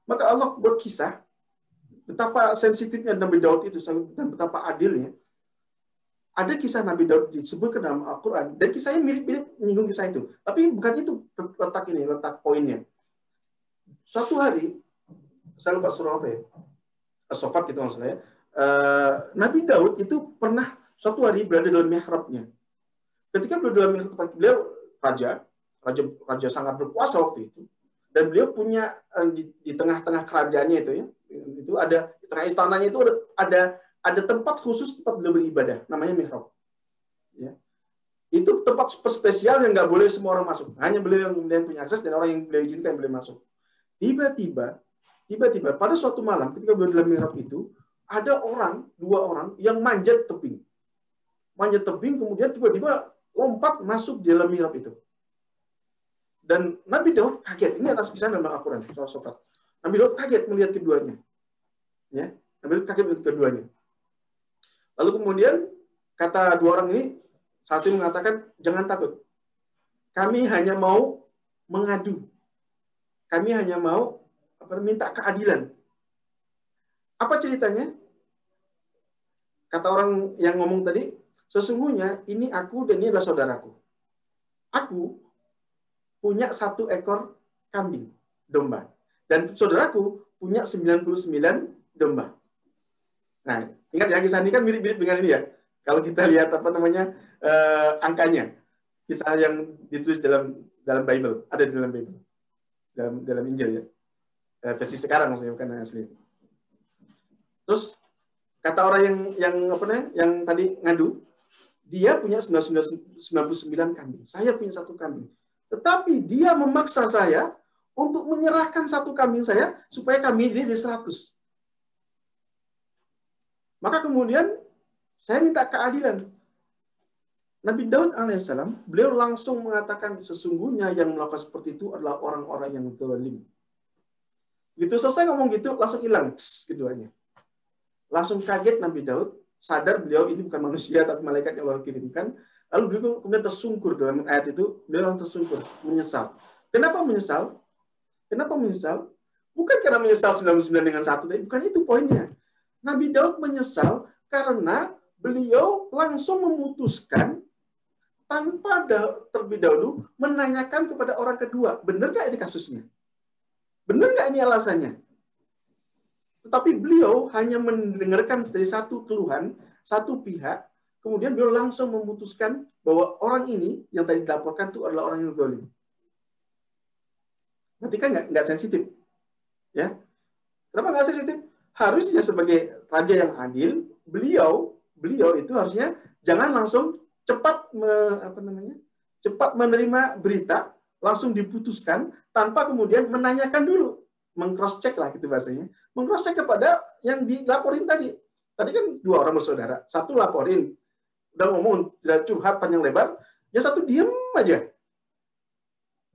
Maka Allah buat kisah betapa sensitifnya Nabi Daud itu dan betapa adilnya. Ada kisah Nabi Daud disebutkan dalam Al-Quran, dan kisahnya mirip-mirip menyinggung kisah itu. Tapi bukan itu letak poinnya. Suatu hari, saya lupa surah apa ya, As-Saffat gitu maksudnya, Nabi Daud itu pernah suatu hari berada dalam mihrabnya. Ketika beliau dalam mihrab, beliau raja sangat berkuasa waktu itu, dan beliau punya di tengah-tengah kerajaannya itu ada di tengah istananya itu ada tempat khusus tempat beliau beribadah, namanya mihrab. Ya. Itu tempat spesial yang nggak boleh semua orang masuk. Hanya beliau yang kemudian punya akses dan orang yang beliau izinkan boleh masuk. Tiba-tiba, pada suatu malam ketika beliau dalam mihrab itu, ada dua orang yang manjat tebing. Manjat tebing, kemudian tiba-tiba lompat masuk di dalam mihrab itu. Dan Nabi Daud kaget. Ini atas kisah dalam Al-Quran. Nabi Daud kaget melihat keduanya. Ya, Nabi Daud kaget melihat keduanya. Lalu kemudian kata dua orang ini, satu mengatakan, jangan takut. Kami hanya mau mengadu. Kami hanya mau minta keadilan. Apa ceritanya? Kata orang yang ngomong tadi, sesungguhnya ini aku dan ini adalah saudaraku. Aku punya 1 ekor kambing, domba. Dan saudaraku punya 99 domba. Nah, ingat ya, kisah ini kan mirip-mirip dengan ini ya. Kalau kita lihat angkanya, kisah yang ditulis dalam Bible, ada di dalam Bible, dalam Injil ya, versi sekarang maksudnya bukan yang asli. Terus kata orang yang tadi ngadu, dia punya 99 kambing, saya punya 1 kambing, tetapi dia memaksa saya untuk menyerahkan 1 kambing saya supaya kambing ini jadi 100. Maka kemudian saya minta keadilan. Nabi Daud alaihissalam, beliau langsung mengatakan sesungguhnya yang melakukan seperti itu adalah orang-orang yang zalim. Gitu selesai ngomong gitu, langsung hilang keduanya. Langsung kaget Nabi Daud, sadar beliau ini bukan manusia tapi malaikat yang Allah kirimkan. Lalu beliau kemudian tersungkur dalam ayat itu, beliau langsung tersungkur, menyesal. Kenapa menyesal? Kenapa menyesal? Bukan karena menyesal 99 dengan 1, tapi bukan itu poinnya. Nabi Daud menyesal karena beliau langsung memutuskan tanpa terlebih dahulu menanyakan kepada orang kedua, benar nggak ini kasusnya? Benar nggak ini alasannya? Tetapi beliau hanya mendengarkan dari satu keluhan, satu pihak, kemudian beliau langsung memutuskan bahwa orang ini yang tadi dilaporkan itu adalah orang yang zalim. Berarti kan nggak sensitif, ya? Kenapa nggak sensitif? Harusnya sebagai raja yang adil, beliau itu harusnya jangan langsung cepat menerima berita, langsung diputuskan tanpa kemudian menanyakan dulu, meng-cross check lah gitu bahasanya, meng-cross check kepada yang dilaporin tadi. Tadi kan 2 orang bersaudara, satu laporin, udah ngomong, tidak curhat panjang lebar, yang satu diem aja.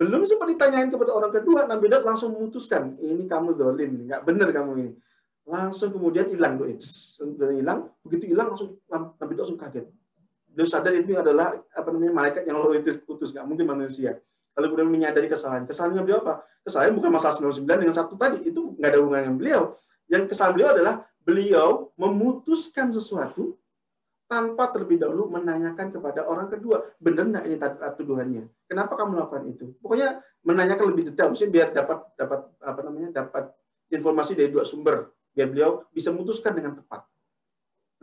Belum sempat ditanyain kepada orang kedua, Nabi Daud langsung memutuskan, ini kamu zalim, nggak benar kamu ini. langsung kemudian hilang doa. Sudah hilang, begitu hilang langsung Nabi langsung kaget. Beliau sadar itu adalah malaikat yang Allah utus, nggak mungkin manusia. Lalu kemudian menyadari kesalahan. Kesalahannya beliau apa? Kesalahan bukan masalah 99 dengan satu tadi, itu nggak ada hubungan dengan beliau. Yang kesalahan beliau adalah beliau memutuskan sesuatu tanpa terlebih dahulu menanyakan kepada orang kedua, benar nggak ini tuduhannya? Kenapa kamu melakukan itu? Pokoknya menanyakan lebih detail, mungkin biar dapat informasi dari dua sumber, biar beliau bisa memutuskan dengan tepat.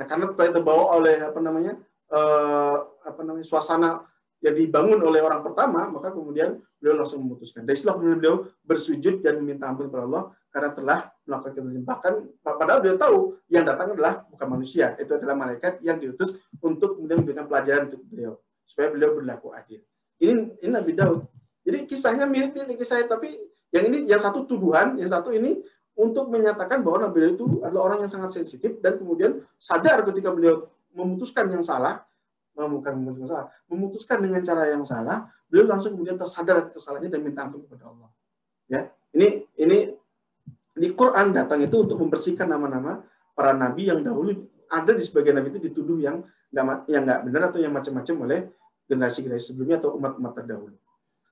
Nah, karena terbawa oleh suasana yang dibangun oleh orang pertama, maka kemudian beliau langsung memutuskan. Dari situlah kemudian beliau bersujud dan meminta ampun kepada Allah karena telah melakukan kesalahan. Bahkan padahal beliau tahu yang datang adalah bukan manusia, itu adalah malaikat yang diutus untuk kemudian memberikan pelajaran untuk beliau supaya beliau berlaku adil. Ini Nabi Daud. Jadi kisahnya mirip dengan kisah, tapi yang satu tuduhan, yang satu ini untuk menyatakan bahwa Nabi Daud itu adalah orang yang sangat sensitif dan kemudian sadar ketika beliau memutuskan yang salah, memutuskan dengan cara yang salah, beliau langsung kemudian tersadar kesalahannya dan minta ampun kepada Allah. Ya, ini di Quran datang itu untuk membersihkan nama-nama para nabi yang dahulu ada di sebagian nabi itu dituduh yang nggak benar atau yang macam-macam oleh generasi-generasi sebelumnya atau umat-umat terdahulu.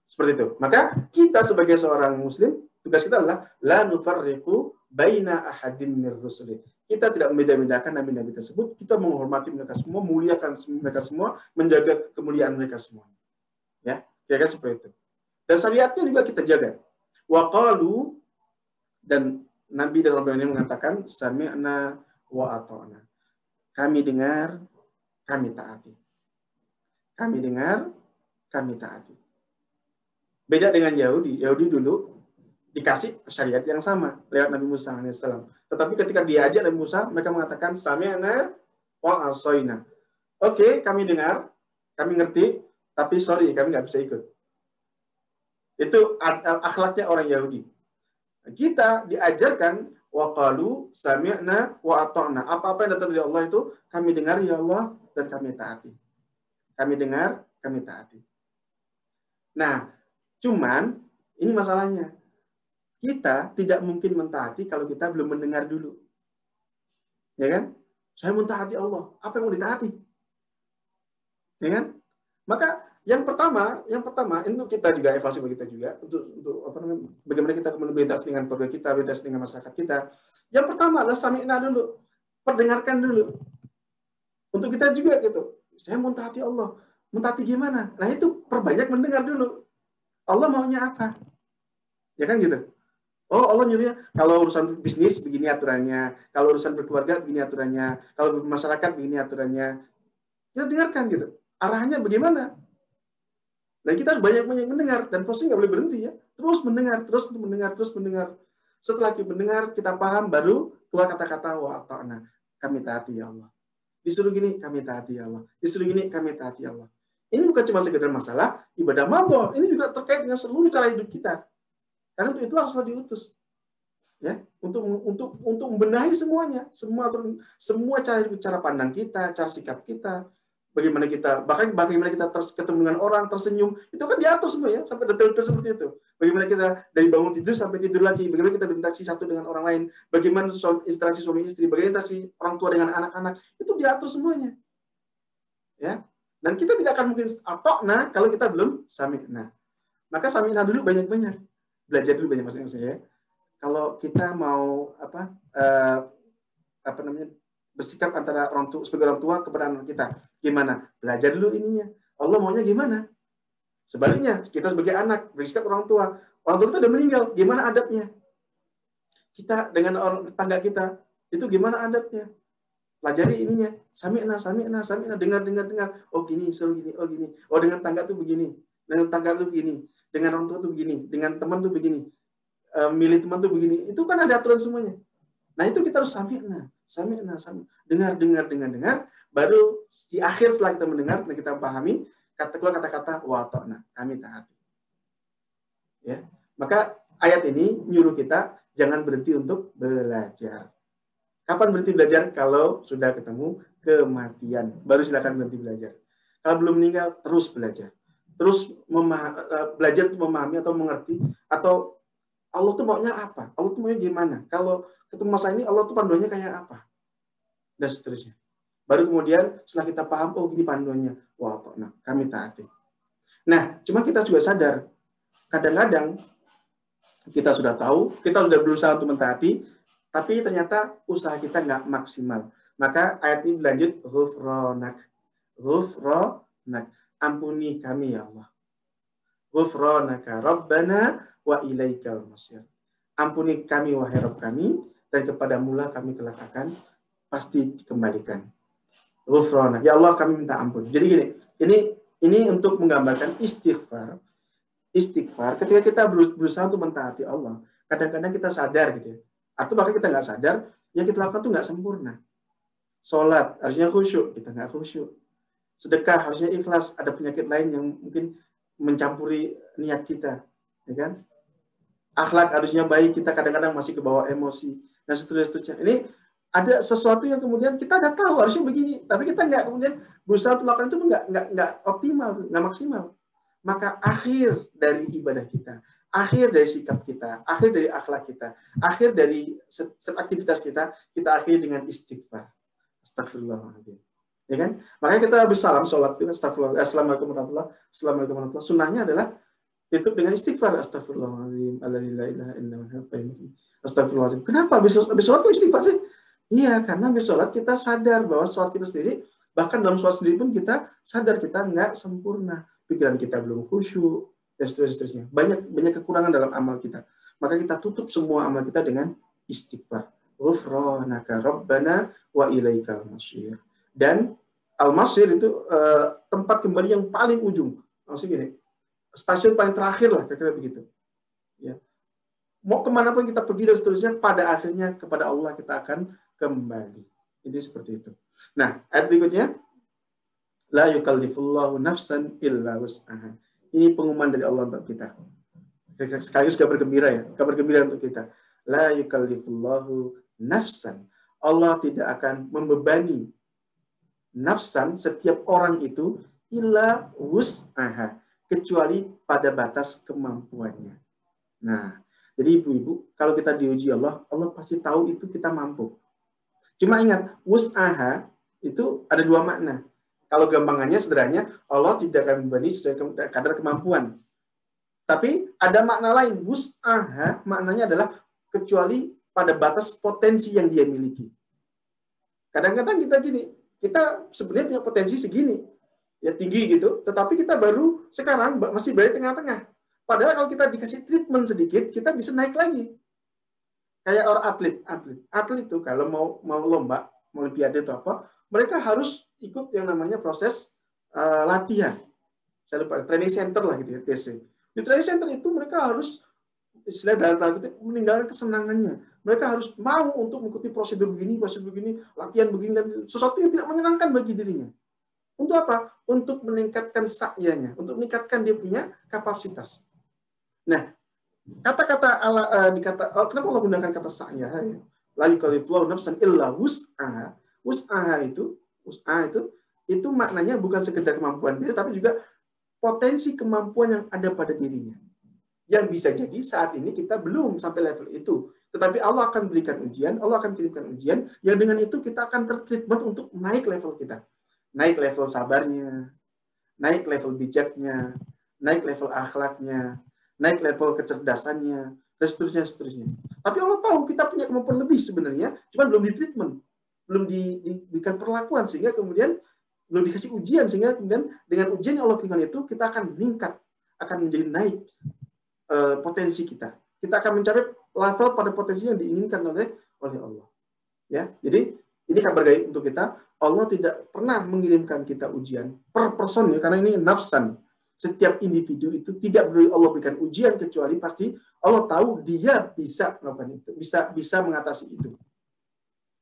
Seperti itu. Maka kita sebagai seorang muslim, tugas kita adalah la nufarriqu baina ahadin mir rusuli. Kita tidak membeda-bedakan nabi-nabi tersebut, kita menghormati mereka semua, muliakan mereka semua, menjaga kemuliaan mereka semua. Ya, kira-kira seperti itu. Dan syariatnya juga kita jaga. Wa qalu, dan Nabi dalam Al-Qur'an ini mengatakan sami'na wa ata'na. Kami dengar, kami taati. Kami dengar, kami taati. Beda dengan Yahudi. Yahudi dulu dikasih syariat yang sama lewat Nabi Musa AS. Tetapi ketika diajak Nabi Musa, mereka mengatakan sami'na wa asoina. Oke, kami dengar, kami ngerti, tapi sorry, kami nggak bisa ikut. Itu akhlaknya orang Yahudi. Kita diajarkan wa qalu sami'na wa ata'na. Apa-apa yang datang dari Allah itu kami dengar ya Allah dan kami taati. Kami dengar, kami taati. Nah, cuman ini masalahnya. Kita tidak mungkin mentaati kalau kita belum mendengar dulu. Ya kan? Saya mentaati Allah. Apa yang mau ditaati? Ya kan? Maka yang pertama itu kita juga evaluasi bagi kita juga untuk bagaimana kita berinteraksi dengan keluarga kita, berinteraksi dengan masyarakat kita. Yang pertama adalah sami'na dulu. Perdengarkan dulu. Untuk kita juga gitu. Saya mentaati Allah. Mentaati gimana? Nah, itu perbanyak mendengar dulu. Allah maunya apa? Ya kan gitu. Oh, Allah nyuruhnya kalau urusan bisnis begini aturannya, kalau urusan berkeluarga begini aturannya, kalau bermasyarakat begini aturannya. Kita dengarkan gitu. Arahnya bagaimana? Dan kita harus banyak mendengar dan posting nggak boleh berhenti ya. Terus mendengar, terus mendengar. Setelah kita mendengar, kita paham, baru keluar kata-kata wa ta'na. Kami taati ya Allah. Disuruh gini, kami taati ya Allah. Disuruh gini, kami taati ya Allah. Ini bukan cuma sekedar masalah ibadah mabok, ini juga terkait dengan seluruh cara hidup kita. Karena untuk itu haruslah diutus. Ya, untuk membenahi semuanya, semua cara pandang kita, cara sikap kita, bagaimana kita ketemu dengan orang, tersenyum, itu kan diatur semua ya, sampai detail-detail seperti itu. Bagaimana kita dari bangun tidur sampai tidur lagi, bagaimana kita berinteraksi satu dengan orang lain, bagaimana interaksi suami istri, bagaimana interaksi orang tua dengan anak-anak, itu diatur semuanya. Ya. Dan kita tidak akan mungkin atokna kalau kita belum sami'na. Maka sami'na dulu banyak-banyak. Belajar dulu banyak maksudnya saya. Kalau kita mau bersikap antara sebagai orang tua kepada anak kita, gimana? Belajar dulu ininya. Allah maunya gimana? Sebaliknya, kita sebagai anak bersikap orang tua kita udah meninggal, gimana adabnya? Kita dengan orang tetangga kita, itu gimana adabnya? Pelajari ininya, sami'na, dengar. Oh gini, suruh gini, oh gini. Oh dengan tangga tuh begini, dengan tangga tuh begini, dengan orang tua tuh begini, dengan teman tuh begini. Milih teman tuh begini, itu kan ada aturan semuanya. Nah itu kita harus sami'na, dengar, baru di akhir setelah kita mendengar dan kita pahami, keluar kata-kata wa ta'na, kami taati. Ya, maka ayat ini nyuruh kita jangan berhenti untuk belajar. Kapan berhenti belajar? Kalau sudah ketemu kematian, baru silakan berhenti belajar. Kalau belum meninggal, terus belajar, terus belajar untuk memahami atau mengerti atau Allah tuh maunya apa? Allah tuh maunya gimana? Kalau ketemu masalah ini, Allah tuh panduannya kayak apa? Dan seterusnya. Baru kemudian setelah kita paham, oh gini panduannya. Wah, nah, kami taati. Nah, cuma kita juga sadar, kadang-kadang kita sudah tahu, kita sudah berusaha untuk mentaati, tapi ternyata usaha kita nggak maksimal. Maka ayat ini berlanjut, ghufranak. Ghufranak. Ampuni kami ya Allah. Ghufranaka Rabbana wa ilaikal masir. Ampuni kami wahai Rabb kami, dan kepadamulah kami kelak akan pasti dikembalikan. Ghufranak. Ya Allah, kami minta ampun. Jadi gini, ini untuk menggambarkan istighfar. Istighfar ketika kita berusaha untuk mentaati Allah, kadang-kadang kita sadar gitu ya. Atau bahkan kita nggak sadar, yang kita lakukan itu nggak sempurna. Sholat harusnya khusyuk, kita nggak khusyuk. Sedekah harusnya ikhlas, ada penyakit lain yang mungkin mencampuri niat kita, ya kan? Akhlak harusnya baik, kita kadang-kadang masih kebawa emosi, dan seterusnya. Ini ada sesuatu yang kemudian kita udah tahu harusnya begini, tapi kita nggak kemudian berusaha untuk melakukan itu nggak optimal, nggak maksimal. Maka akhir dari ibadah kita, akhir dari sikap kita, akhir dari akhlak kita, akhir dari aktivitas kita akhiri dengan istighfar. Astagfirullahaladzim. Ya kan? Makanya kita bersalam, sholat itu, astagfirullah, assalamualaikum warahmatullahi wabarakatuh, assalamualaikum warahmatullahi wabarakatuh. Sunnahnya adalah tutup dengan istighfar, astagfirullahaladzim, astagfirullahaladzim. Kenapa? Habis sholat kok istighfar sih? Iya, karena habis sholat kita sadar bahwa sholat kita sendiri, bahkan dalam sholat sendiri pun kita sadar kita nggak sempurna. Pikiran kita belum khusyuk, dan seterusnya. Banyak kekurangan dalam amal kita. Maka kita tutup semua amal kita dengan istighfar. Ghufranaka Rabbana wa ilaikal masir. Dan al-masir itu tempat kembali yang paling ujung. Maksudnya gini, stasiun paling terakhir lah, kira-kira begitu. Ya. Mau kemana pun kita pergi dan seterusnya, pada akhirnya kepada Allah kita akan kembali. Jadi seperti itu. Nah, ayat berikutnya, la yukallifullahu nafsan illa wus'aha. Ini pengumuman dari Allah untuk kita. Sekaligus kabar gembira ya, kabar gembira untuk kita. La yukallifullahu nafsan. Allah tidak akan membebani nafsan, setiap orang itu, illa wus'aha, kecuali pada batas kemampuannya. Nah, jadi ibu-ibu, kalau kita diuji Allah, Allah pasti tahu itu kita mampu. Cuma ingat, wus'aha itu ada dua makna. Kalau gampangannya, sederhananya, Allah tidak akan membebani sesuai kadar kemampuan. Tapi ada makna lain, wus'aha, maknanya adalah kecuali pada batas potensi yang dia miliki. Kadang-kadang kita gini, kita sebenarnya punya potensi segini, ya tinggi gitu, tetapi kita baru sekarang masih berada di tengah-tengah. Padahal kalau kita dikasih treatment sedikit, kita bisa naik lagi. Kayak orang atlet itu kalau mau lomba, mau olimpiade atau apa, mereka harus ikut yang namanya proses latihan. Saya lupa, training center lah gitu ya, TC. Di training center itu mereka harus istilah dalam tanda kutip meninggalkan kesenangannya. Mereka harus mau untuk mengikuti prosedur begini, latihan begini, dan sesuatu yang tidak menyenangkan bagi dirinya. Untuk apa? Untuk meningkatkan sa'yanya, untuk meningkatkan dia punya kapasitas. Nah, kata-kata kenapa Allah gunakan kata sa'ya? La yukallifullahu nafsan illa wus'aha. Wus'aha itu maknanya bukan sekedar kemampuan dia, tapi juga potensi kemampuan yang ada pada dirinya. Yang bisa jadi saat ini kita belum sampai level itu. Tetapi Allah akan berikan ujian, Allah akan kirimkan ujian, yang dengan itu kita akan tertreatment untuk naik level kita. Naik level sabarnya, naik level bijaknya, naik level akhlaknya, naik level kecerdasannya, dan seterusnya. Tapi Allah tahu kita punya kemampuan lebih sebenarnya, cuma belum ditreatment, belum diberikan perlakuan, sehingga kemudian belum dikasih ujian, sehingga kemudian dengan ujian yang Allah kirimkan itu, kita akan meningkat, akan menjadi naik potensi kita. Kita akan mencapai level pada potensi yang diinginkan oleh Allah. Ya, jadi ini kabar baik untuk kita. Allah tidak pernah mengirimkan kita ujian per person ya, karena ini nafsan. Setiap individu itu tidak boleh Allah berikan ujian kecuali pasti Allah tahu dia bisa melakukan itu, bisa mengatasi itu.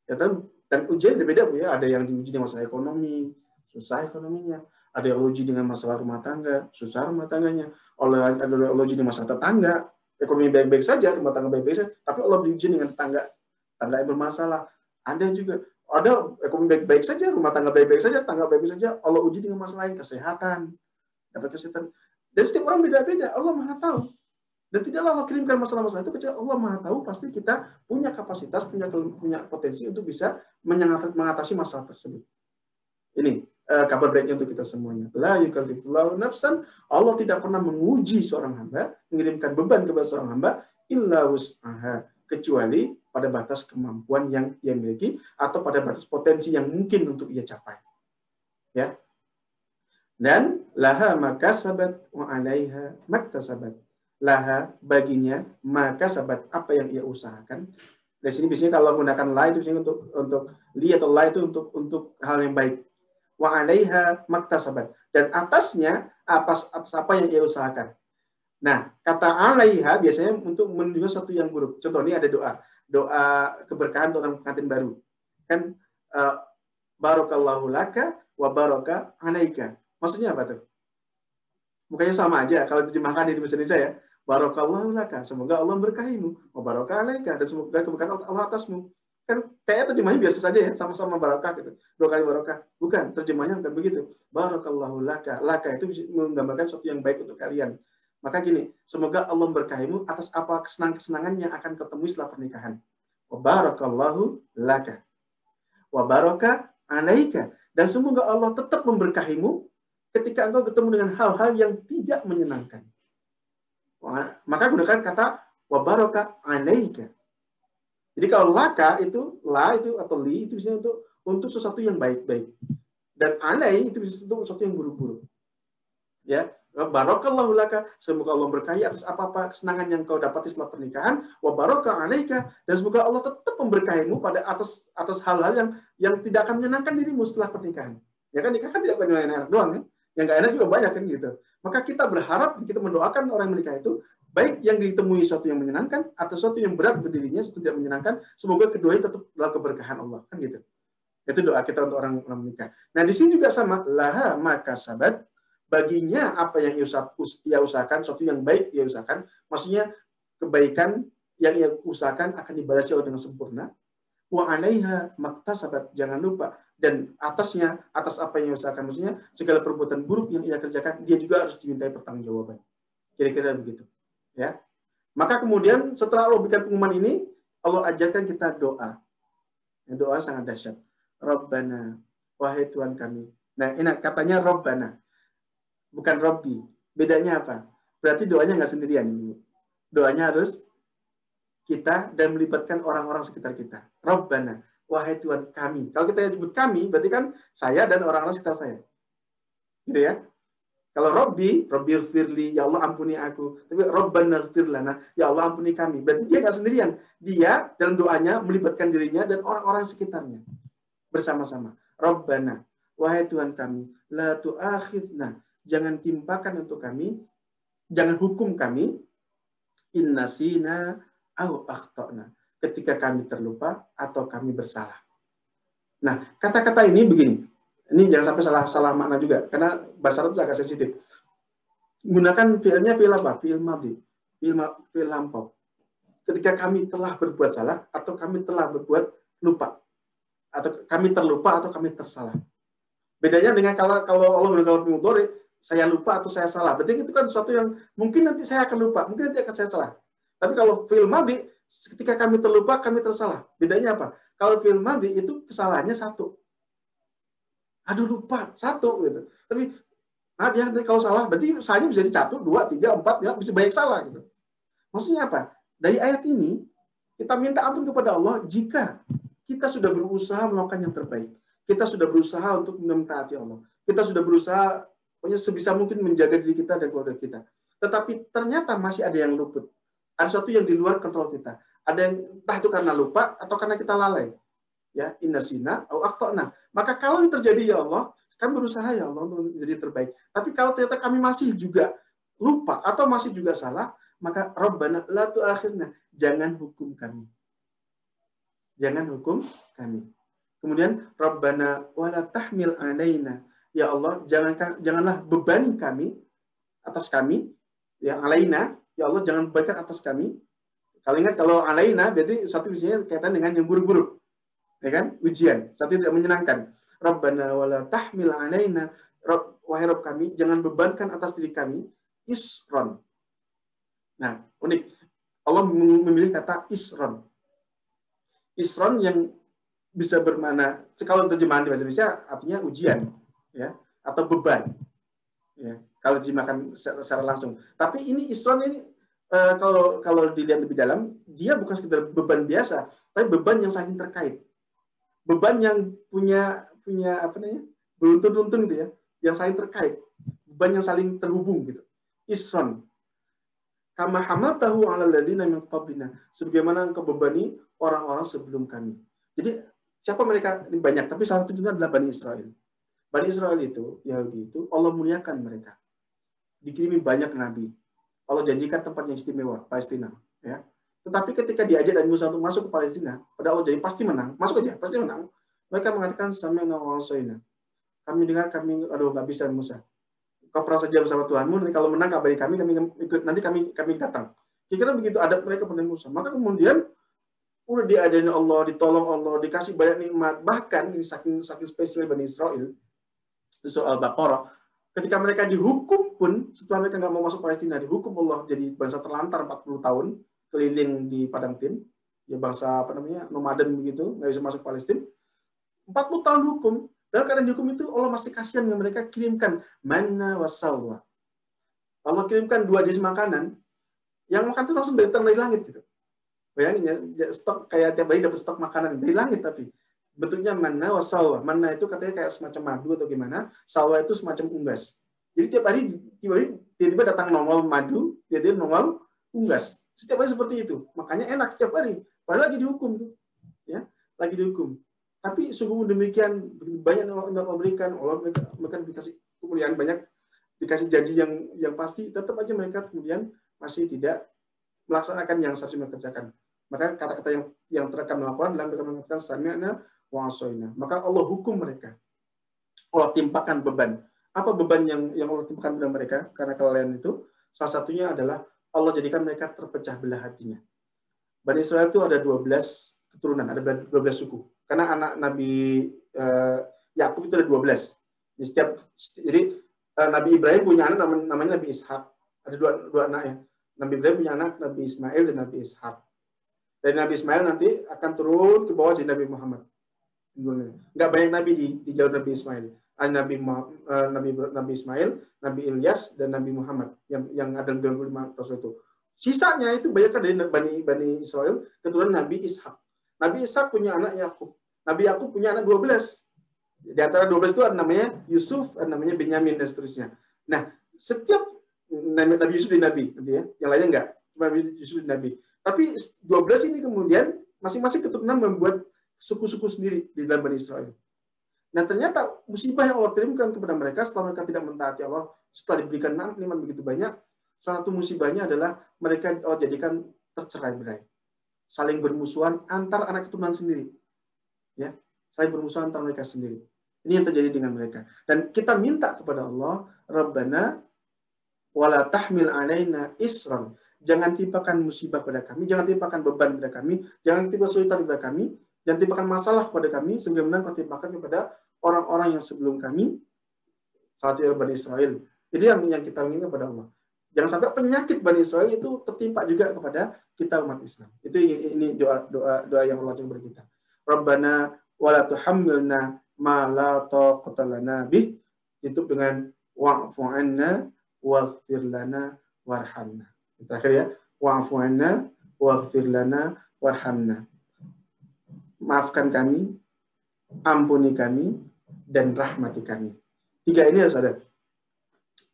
Ya, dan ujian berbeda Bu ya. Ada yang diuji dengan masalah ekonomi, susah ekonominya. Ada yang uji dengan masalah rumah tangga, susah rumah tangganya. Ada Allah uji dengan masalah tetangga, ekonomi baik-baik saja, rumah tangga baik-baik saja, tapi Allah diuji dengan tetangga yang bermasalah. Ada juga, ada ekonomi baik-baik saja, rumah tangga baik-baik saja, tangga baik-baik saja, Allah uji dengan masalah lain, kesehatan, dapat kesehatan. Dan setiap orang beda-beda, Allah Maha tahu. Dan tidaklah Allah kirimkan masalah-masalah itu kecuali Allah Maha tahu pasti kita punya kapasitas, punya potensi untuk bisa mengatasi masalah tersebut. Ini kabar baiknya untuk kita semuanya. La yukallifullahu nafsan, Allah tidak pernah menguji seorang hamba, mengirimkan beban kepada seorang hamba illa wus'aha, kecuali pada batas kemampuan yang ia miliki atau pada batas potensi yang mungkin untuk ia capai. Ya. Dan laha makasabat wa 'alaiha maktasabat. Laha baginya maka sabat apa yang ia usahakan. Di sini biasanya kalau menggunakan la itu biasanya untuk li atau la itu untuk hal yang baik. Wa 'alaiha maktasabat, dan atasnya atas apa yang ia usahakan. Nah, kata 'alaiha biasanya untuk menunjukkan sesuatu yang buruk. Contoh ini ada doa keberkahan untuk orang pengantin baru. Kan barakallahu laka wa baraka 'alaika. Maksudnya apa tuh? Bukannya sama aja kalau terjemahkan di bahasa Indonesia ya. Barakallahu laka, semoga Allah memberkahimu. Wa baraka 'alaika, dan semoga keberkahan Allah atasmu. Kan kayaknya terjemahnya biasa saja ya, sama-sama barakah gitu. 2 kali barakah. Bukan, terjemahnya bukan begitu. Barakallahu laka. Laka itu menggambarkan sesuatu yang baik untuk kalian. Maka gini, semoga Allah memberkahimu atas apa kesenangan yang akan ketemu setelah pernikahan. Wa barakallahu laka. Wa baraka 'alaika, dan semoga Allah tetap memberkahimu ketika engkau ketemu dengan hal-hal yang tidak menyenangkan. Maka gunakan kata wa baraka 'alaika. Jadi kalau laka itu, la itu atau li itu biasanya untuk sesuatu yang baik-baik. Dan alai itu bisa untuk sesuatu yang buruk-buruk. Ya, barakallahu laka, semoga Allah berkahi atas apa-apa kesenangan yang kau dapati setelah pernikahan. Wa baraka 'alaika, dan semoga Allah tetap memberkahimu pada atas hal-hal yang tidak akan menyenangkan dirimu setelah pernikahan. Ya kan, nikah kan tidak banyak enak doang kan? Yang nggak enak juga banyak kan gitu. Maka kita berharap, kita mendoakan orang yang menikah itu, baik yang ditemui sesuatu yang menyenangkan atau sesuatu yang berat berdirinya, sesuatu tidak menyenangkan, semoga keduanya tetap dalam keberkahan Allah, kan gitu. Itu doa kita untuk orang menikah. Nah, di sini juga sama, laha maka sabat, baginya apa yang ia usahakan, sesuatu yang baik ia usahakan, maksudnya kebaikan yang ia usahakan akan dibalas Allah dengan sempurna. Wa 'alaiha maktasabat, jangan lupa, dan atasnya, atas apa yang ia usahakan, maksudnya segala perbuatan buruk yang ia kerjakan, dia juga harus dimintai pertanggungjawaban. Kira-kira begitu. Ya. Maka kemudian setelah Allah berikan pengumuman ini, Allah ajarkan kita doa. Doa sangat dahsyat. Rabbana, wahai Tuhan kami. Nah, ini katanya Rabbana, bukan Robbi. Bedanya apa? Berarti doanya nggak sendirian. Doanya harus kita dan melibatkan orang-orang sekitar kita. Rabbana, wahai Tuhan kami. Kalau kita sebut kami, berarti kan saya dan orang-orang sekitar saya. Gitu ya. Kalau Robbi firli, ya Allah ampuni aku. Tapi Rabbana firli lana, ya Allah ampuni kami. Berarti dia nggak sendirian. Dia dalam doanya melibatkan dirinya dan orang-orang sekitarnya. Bersama-sama. Rabbana, wahai Tuhan kami, la tu'akhidna, jangan timpakan untuk kami, jangan hukum kami, innasina au akhtana, ketika kami terlupa atau kami bersalah. Nah, kata-kata ini begini. Ini jangan sampai salah makna juga, karena bahasa Arab itu agak sensitif. Gunakan fi'ilnya fi'il apa? Fi'il madhi, fi'il lampau. Ketika kami telah berbuat salah atau kami telah berbuat lupa, atau kami terlupa atau kami tersalah. Bedanya dengan kalau Allah menggunakan fi'il mudhari, saya lupa atau saya salah. Berarti itu kan sesuatu yang mungkin nanti saya akan lupa, mungkin nanti akan saya salah. Tapi kalau fi'il madhi, ketika kami terlupa, kami tersalah. Bedanya apa? Kalau fi'il madhi itu kesalahannya satu. Aduh lupa, satu gitu. Tapi ya, kalau salah, berarti salahnya bisa jadi 1, 2, 3, 4, ya bisa banyak salah gitu. Maksudnya apa? Dari ayat ini kita minta ampun kepada Allah jika kita sudah berusaha melakukan yang terbaik. Kita sudah berusaha untuk mentaati Allah. Kita sudah berusaha pokoknya sebisa mungkin menjaga diri kita dan keluarga kita. Tetapi ternyata masih ada yang luput. Ada sesuatu yang di luar kontrol kita. Ada yang entah itu karena lupa atau karena kita lalai. Ya, innasina au akhtana. Maka kalau ini terjadi ya Allah, kami berusaha ya Allah untuk menjadi terbaik. Tapi kalau ternyata kami masih juga lupa atau masih juga salah, maka Rabbana la tu'akhirna, jangan hukum kami. Jangan hukum kami. Kemudian Rabbana wala tahmil alaina, ya Allah, janganlah beban kami atas kami, ya alaina, ya Allah jangan bebankan atas kami. Kalau ingat kalau alaina berarti satu isinya kaitan dengan yang buruk-buruk. Ya kan? Ujian, satu tidak menyenangkan. Rabbana wala tahmil alaina, wahai Rabb kami, jangan bebankan atas diri kami isron. Nah, Unik. Allah memilih kata isron. Isron yang bisa bermakna, kalau terjemahan di bahasa Indonesia artinya ujian, ya, atau beban, ya. Kalau terjemahkan secara langsung. Tapi ini isron ini kalau dilihat lebih dalam, dia bukan sekedar beban biasa, tapi beban yang saling terkait, beban yang punya apa namanya, beruntun-untun gitu ya, yang saling terkait, beban yang saling terhubung gitu. Isron. Kama hamaltahu 'alal ladzina min qablina, sebagaimana engkau bebani orang-orang sebelum kami. Jadi siapa mereka? Ini banyak, tapi salah satu juga adalah Bani Israel. Bani Israel itu, Yahudi itu, Allah muliakan mereka. Dikirimi banyak nabi. Allah janjikan tempat yang istimewa, Palestina. Ya. Tetapi ketika diajak dan Musa untuk masuk ke Palestina, pada Allah jadi pasti menang. Masuk aja, pasti menang. Mereka mengatakan, sami'na wa ata'na. Kami dengar, aduh nggak bisa Musa. Kau pernah saja bersama Tuhanmu, nanti kalau menang kabari kami ikut, nanti kami datang. Kira-kira begitu adab mereka pada Musa. Maka kemudian udah diajarin Allah, ditolong Allah, dikasih banyak nikmat. Bahkan ini saking spesial Bani Israel, di surah Al-Baqarah, ketika mereka dihukum pun, setelah mereka nggak mau masuk Palestina, dihukum Allah jadi bangsa terlantar 40 tahun, keliling di padang tin, ya bangsa apa namanya, nomaden begitu, nggak bisa masuk Palestina. 40 tahun hukum. Dalam keadaan dihukum itu, Allah masih kasihan dengan mereka, kirimkan manna wassalwa. Allah kirimkan 2 jenis makanan, yang makan itu langsung datang dari langit gitu. Bayangin ya, stok kayak tiap hari dapat stok makanan dari langit, tapi bentuknya manna wassalwa. Manna itu katanya kayak semacam madu atau gimana, salwa itu semacam unggas. Jadi tiap hari tiba-tiba datang nongol madu, tiba-tiba nongol unggas. Setiap hari seperti itu. Makanya enak setiap hari. Padahal lagi dihukum tuh. Ya, lagi dihukum. Tapi sungguh demikian banyak yang Allah berikan, mereka dikasih kemuliaan banyak, dikasih janji yang pasti, tetap aja mereka kemudian masih tidak melaksanakan yang seharusnya mereka kerjakan. Maka kata-kata yang terekam dalam Al-Quran dalam mereka mengatakan sami'na wa ata'na. Maka Allah hukum mereka. Allah timpakan beban. Apa beban yang Allah timpakan pada mereka karena kelalaian itu? Salah satunya adalah Allah jadikan mereka terpecah belah hatinya. Bani Israel itu ada 12 keturunan, ada 12 suku. Karena anak Nabi Yakub itu ada 12. Jadi Nabi Ibrahim punya anak namanya Nabi Ishak. Ada dua anaknya. Nabi Ibrahim punya anak Nabi Ismail dan Nabi Ishak. Dan Nabi Ismail nanti akan turun ke bawah jadi Nabi Muhammad. Nggak banyak Nabi di jalur Nabi Ismail. Ada Nabi Ismail, Nabi Ilyas, dan Nabi Muhammad yang ada 25 rasul itu. Sisanya itu banyak dari Bani Israel, keturunan Nabi Ishak. Nabi Ishak punya anak Yakub. Nabi Yakub punya anak 12. Di antara 12 itu ada namanya Yusuf, ada namanya Benyamin, dan seterusnya. Nah, setiap Nabi Yusuf di Nabi, gitu ya. Yang lainnya enggak. Cuma Nabi Yusuf di Nabi. Tapi 12 ini kemudian masing-masing keturunan membuat suku-suku sendiri di dalam Bani Israel. Nah, ternyata musibah yang Allah kirimkan kepada mereka setelah mereka tidak mentaati Allah, setelah diberikan nikmat begitu banyak, salah satu musibahnya adalah mereka Allah jadikan tercerai-berai. Saling bermusuhan antar anak keturunan sendiri. Ya, saling bermusuhan antar mereka sendiri. Ini yang terjadi dengan mereka. Dan kita minta kepada Allah, Rabbana wala tahmil alaina isran. Jangan timpakan musibah pada kami, jangan timpakan beban pada kami, jangan timpakan kesulitan kepada kami, jangan timpakan masalah kepada kami, sebagaimana kau timpakan kepada orang-orang yang sebelum kami, saat itu Bani Israel. Jadi yang kita inginkan kepada Allah. Jangan sampai penyakit Bani Israel itu tertimpa juga kepada kita umat Islam. Itu ini doa yang Allah coba kita. Rabbana wala tuhammilna ma la taqata lana bih. Itu dengan wa'fu 'anna waghfir lana warhamna. Terakhir ya, wa'fu 'anna waghfir lana warhamna. Maafkan kami, ampuni kami, dan rahmati kami. 3 ini harus ada.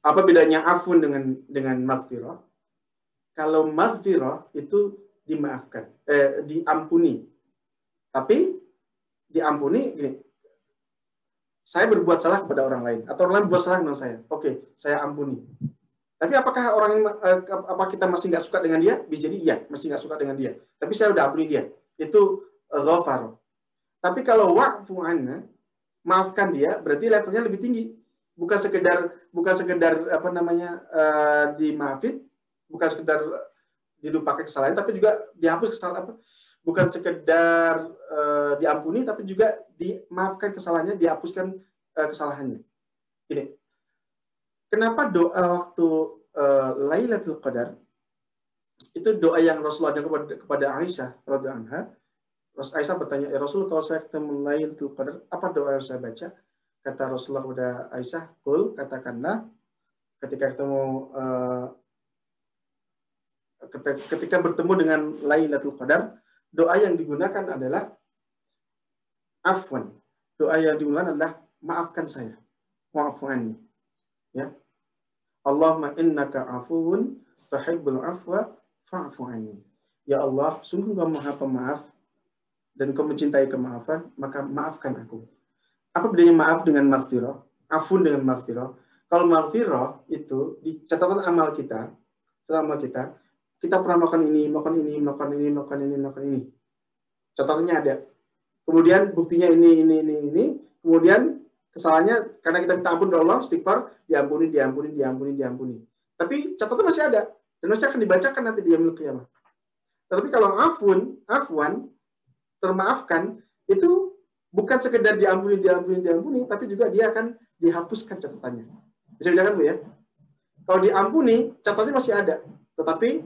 Apa bedanya afun dengan maghfirah? Kalau maghfirah itu dimaafkan, diampuni. Tapi diampuni gini, saya berbuat salah kepada orang lain atau orang lain berbuat salah dengan saya. Oke, saya ampuni. Tapi apakah apa kita masih nggak suka dengan dia? Bisa jadi iya, masih nggak suka dengan dia. Tapi saya udah ampuni dia. Itu ghafar. Tapi kalau wa'fu 'anna, maafkan dia, berarti levelnya lebih tinggi. Bukan sekedar apa namanya dimaafin, bukan sekedar dilupakan kesalahan, tapi juga dihapus kesalahan. Bukan sekedar diampuni, tapi juga dimaafkan kesalahannya, dihapuskan kesalahannya. Ini. Kenapa doa waktu Lailatul Qadar Itu doa yang Rasulullah ajarkan kepada Aisyah radhiyallahu anha. Aisyah bertanya, ya Rasul, kalau saya ketemu Lailatul Qadar, apa doa yang saya baca? Kata Rasulullah kepada Aisyah, "Qul," katakanlah, ketika ketika bertemu dengan Lailatul Qadar, doa yang digunakan adalah afwan. Doa yang digunakan adalah maafkan saya. Wa'fu anni. Ya. Allahumma innaka afuwun tuhibbul afwa fa'fu anni. Ya Allah, sungguh Engkau Maha Pemaaf dan Engkau mencintai kemaafan, maka maafkan aku. Apa bedanya maaf dengan maghfirah? Afun dengan maghfirah. Kalau maghfirah itu di catatan amal kita, kita pernah melakukan ini, melakukan ini, melakukan ini, melakukan ini, melakukan ini. Catatannya ada. Kemudian buktinya ini. Kemudian kesalahannya karena kita minta ampun dari Allah, istighfar, diampuni. Tapi catatan masih ada dan masih akan dibacakan nanti di yaumil qiyamah. Tapi kalau afwan, termaafkan, itu bukan sekedar diampuni, tapi juga dia akan dihapuskan catatannya. Bisa bedakan Bu ya? Kalau diampuni, catatannya masih ada, tetapi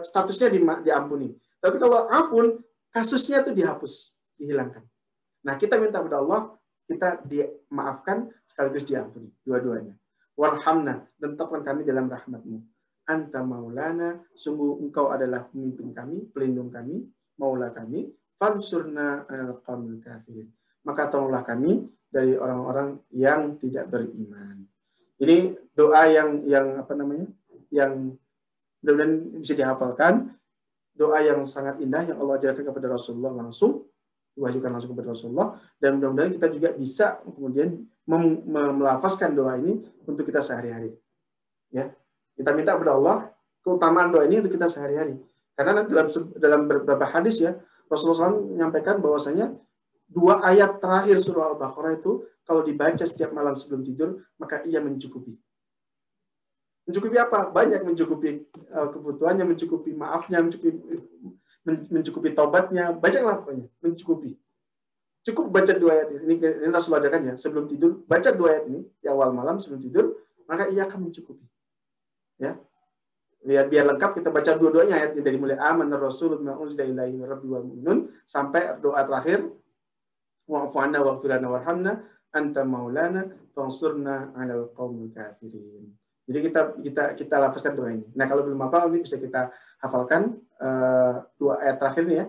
statusnya diampuni. Tapi kalau afun, kasusnya itu dihapus, dihilangkan. Nah, kita minta kepada Allah, kita dimaafkan sekaligus diampuni, dua-duanya. Warhamna, dan tetapkan kami dalam rahmat-Mu. Anta maulana, sungguh Engkau adalah pemimpin kami, pelindung kami, maula kami, fansurna alal qaumil kafirin. Maka tolonglah kami dari orang-orang yang tidak beriman. Ini doa yang yang mudah-mudahan bisa dihafalkan. Doa yang sangat indah yang Allah ajarkan kepada Rasulullah langsung, diwahyukan langsung kepada Rasulullah, dan mudah-mudahan kita juga bisa kemudian melafazkan doa ini untuk kita sehari-hari. Ya, kita minta kepada Allah keutamaan doa ini untuk kita sehari-hari. Karena nanti dalam beberapa hadis ya, Rasulullah SAW menyampaikan bahwasanya 2 ayat terakhir surah Al-Baqarah itu kalau dibaca setiap malam sebelum tidur, maka ia mencukupi. Mencukupi apa? Banyak, mencukupi kebutuhannya, mencukupi maafnya, mencukupi taubatnya, banyaklah pokoknya, mencukupi. Cukup baca 2 ayat ini Rasulullah ajarkan ya, sebelum tidur, baca 2 ayat ini di awal malam sebelum tidur, maka ia akan mencukupi. Ya. Biar lengkap kita baca dua-duanya ayatnya dari mulai amanar rasul bima unzila ilaihi min rabbil mu'minun sampai doa terakhir wa'fu 'anna waghfir lana warhamna anta maulana fansurna 'alal qaumil kafirin. Jadi kita lafazkan doa ini. Nah, kalau belum hafal nanti bisa kita hafalkan 2 ayat terakhir ini ya.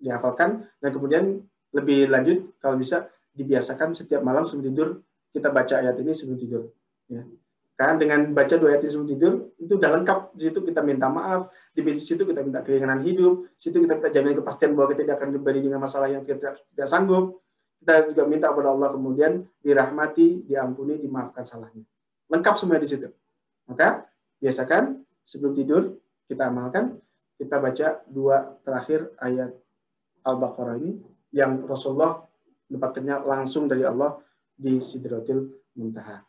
Dihafalkan dan kemudian lebih lanjut kalau bisa dibiasakan setiap malam sebelum tidur kita baca ayat ini sebelum tidur ya. Karena dengan baca 2 ayat ini sebelum tidur itu udah lengkap. Di situ kita minta maaf, di situ kita minta keringanan hidup, di situ kita minta jaminan kepastian bahwa kita tidak akan diberi dengan masalah yang tidak sanggup. Kita juga minta kepada Allah kemudian dirahmati, diampuni, dimaafkan salahnya. Lengkap semua di situ. Maka biasakan sebelum tidur kita amalkan, kita baca 2 terakhir ayat Al-Baqarah ini yang Rasulullah mendapatkannya langsung dari Allah di Sidratil Muntaha.